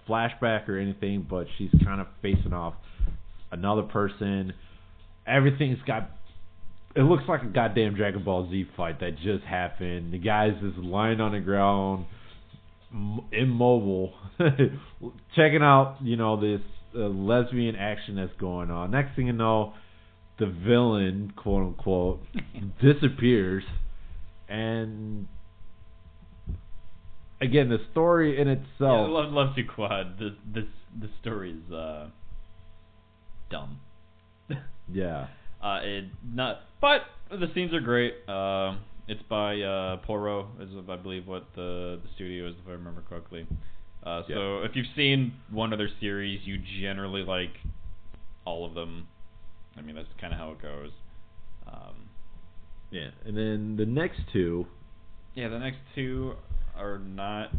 flashback or anything, but she's kind of facing off another person. Everything's got. It looks like a goddamn Dragon Ball Z fight that just happened. The guy's just lying on the ground, immobile, checking out, this lesbian action that's going on. Next thing you know, the villain, quote unquote, disappears, and again, the story in itself. Yeah, love to quad. The story is dumb. Yeah. But the scenes are great. It's by Poro, is I believe what the studio is, if I remember correctly. So if you've seen one other series, you generally like all of them. I mean, that's kind of how it goes. Yeah, and then the next two. Yeah, the next two are not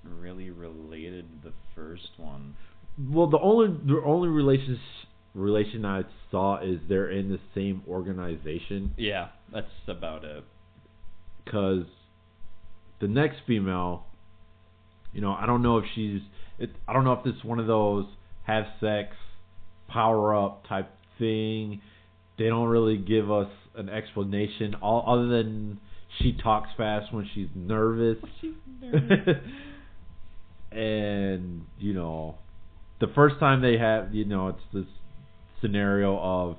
really related to the first one. Well, the only relation I saw is they're in the same organization. Yeah, that's about it. Because the next female, I don't know if I don't know if this is one of those have sex, power up type thing. They don't really give us an explanation, other than she talks fast when she's nervous. And the first time they have, it's this scenario of,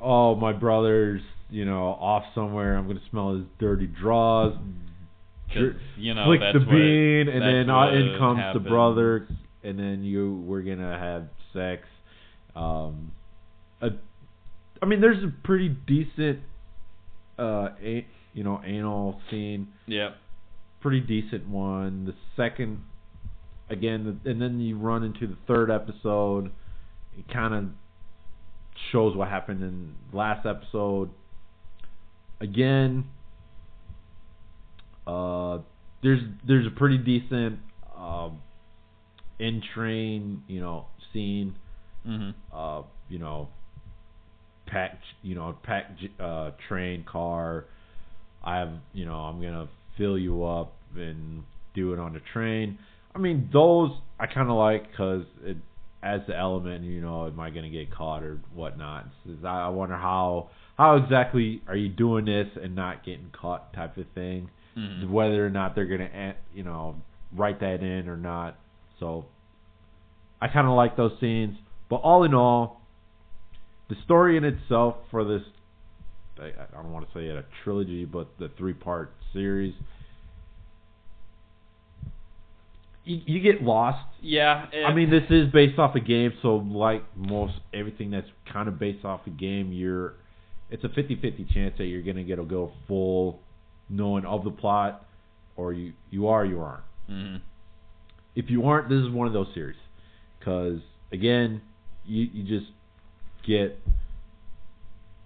oh, my brother's, off somewhere. I'm gonna smell his dirty drawers. Flick the bean, and then in comes happens. the brother, and then we're gonna have sex. I mean, there's a pretty decent, anal scene. Yeah. Pretty decent one. The second, again, and then you run into the third episode. It kind of shows what happened in last episode. Again, there's a pretty decent in train, scene. Mm-hmm. Packed train car. I'm gonna fill you up and do it on the train. I mean, those I kind of like because it adds the element. Am I gonna get caught or whatnot? I wonder how exactly are you doing this and not getting caught type of thing. Mm-hmm. Whether or not they're gonna write that in or not. So I kind of like those scenes. But all in all, the story in itself for this, I don't want to say it a trilogy, but the 3-part series, you get lost. Yeah. I mean, this is based off a game, so like most everything that's kind of based off a game, it's a 50-50 chance that you're going to go full knowing of the plot, or you are or you aren't. Mm-hmm. If you aren't, this is one of those series. Because, again, you just get...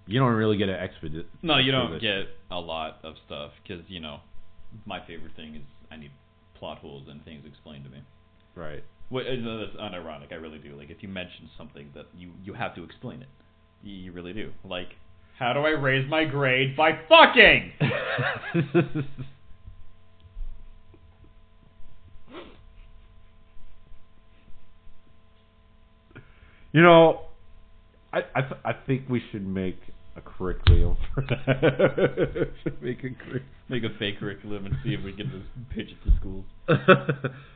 You don't really get an expedite. No, you don't get a lot of stuff. Because, my favorite thing is I need plot holes and things explained to me. Right. Well, that's unironic. I really do. Like, if you mention something that you have to explain it. You really do. Like, how do I raise my grade by fucking? I think we should make a curriculum for that. Make a fake curriculum and see if we can just pitch it to schools.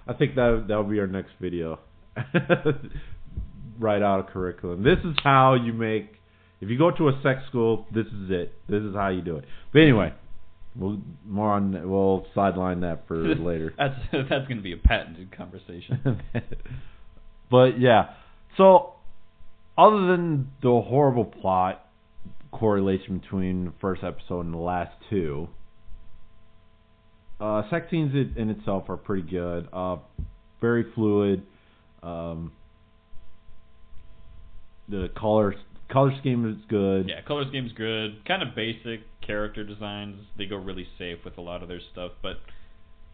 I think that'll be our next video. Write out a curriculum. This is how you make. If you go to a sex school, this is it. This is how you do it. But anyway, we'll sideline that for later. That's going to be a patented conversation. But yeah, so other than the horrible plot correlation between the first episode and the last two, sex scenes in itself are pretty good. Very fluid. The color scheme is good. Yeah, color scheme's good. Kind of basic character designs. They go really safe with a lot of their stuff, but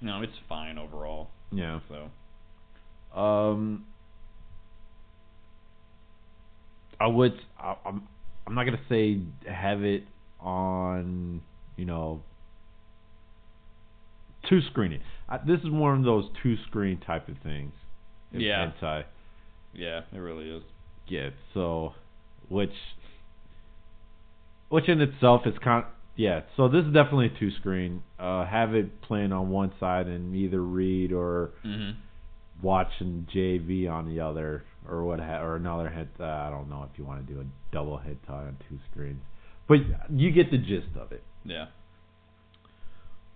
it's fine overall. Yeah. So. I'm not gonna say have it on two screening. This is one of those 2-screen type of things. Yeah. Hentai. Yeah, it really is. Yeah. So, which in itself is so this is definitely a 2-screen. Have it playing on one side and either read or watching JV on the other, or or another Hentai. I don't know if you want to do a double Hentai on 2 screens, but you get the gist of it. Yeah.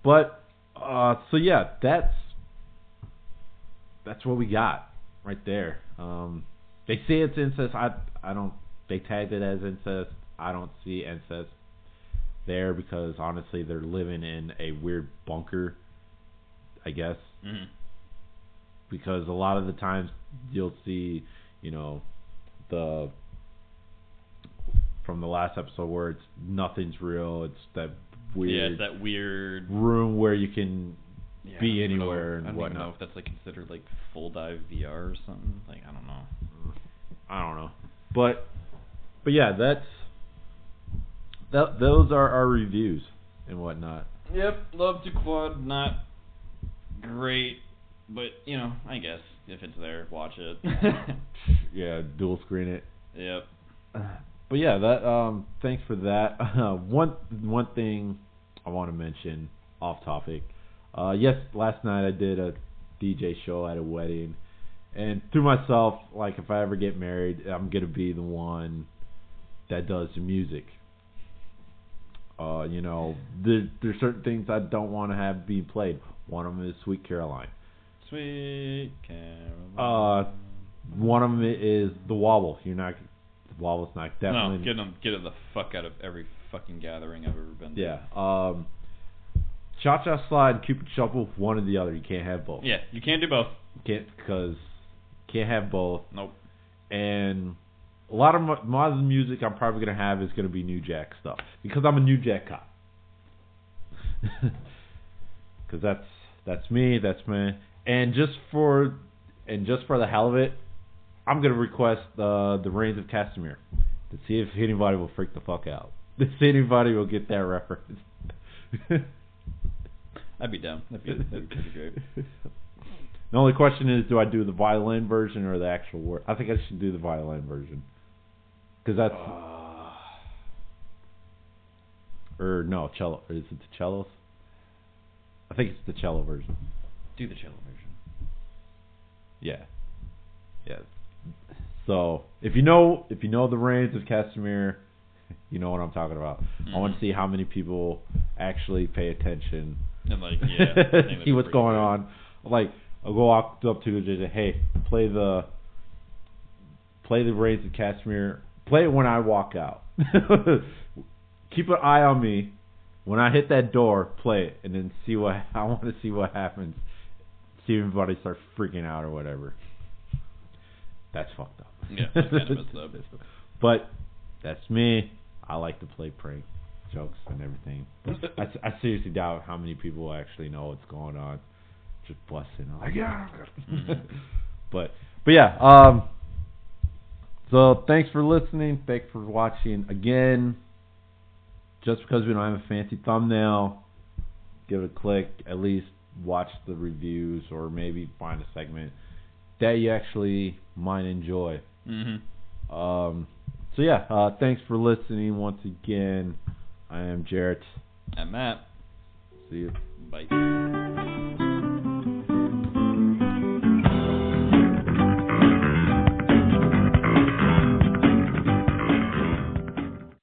But so yeah, that's what we got right there. They say it's incest. I don't. They tagged it as incest. I don't see incest there because honestly, they're living in a weird bunker, I guess. Mm-hmm. Because a lot of the times you'll see, from the last episode where it's nothing's real. It's that weird. Yeah, it's that weird room where you can be anywhere and whatnot. I don't even know if that's considered full dive VR or something. I don't know. I don't know. But yeah, those are our reviews and whatnot. Yep, Love to Quad, not great, but I guess if it's there, watch it. Yeah, dual screen it. Yep. But yeah, that thanks for that. One thing I want to mention off topic. Yes, last night I did a DJ show at a wedding. And through myself, if I ever get married, I'm going to be the one that does the music. There's certain things I don't want to have being played. One of them is Sweet Caroline. Sweet Caroline. One of them is The Wobble. The Wobble's not definitely... No, get it the fuck out of every fucking gathering I've ever been to. Yeah. Cha-Cha Slide, Cupid Shuffle, one or the other. You can't have both. Yeah, you can't do both. Can't have both. Nope. And a lot of my music I'm probably gonna have is gonna be New Jack stuff because I'm a New Jack cop. Because that's me, and just for the hell of it, I'm gonna request the Reigns of Castamere to see if anybody will freak the fuck out. To see anybody will get that reference. I'd be down. That'd be pretty great. The only question is, do I do the violin version or the actual word? I think I should do the violin version. Because that's... or no, cello. Is it the cellos? I think it's the cello version. Do the cello version. Yeah. Yeah. So, if you know the Reigns of Castamere, you know what I'm talking about. I want to see how many people actually pay attention. And see what's going on. Like, I'll go up to the judge and say, hey, play the Reigns of Castamere. Play it when I walk out. Keep an eye on me. When I hit that door, play it, and then I want to see what happens. See if everybody starts freaking out or whatever. That's fucked up. Yeah, that's kind of messed up. But that's me. I like to play prank jokes and everything. I seriously doubt how many people actually know what's going on. Just busting. I'm like, yeah. But yeah. So thanks for listening. Thanks for watching again. Just because we don't have a fancy thumbnail, give it a click. At least watch the reviews, or maybe find a segment that you actually might enjoy. So yeah, thanks for listening once again. I am Jarrett. I'm Matt. See you. Bye.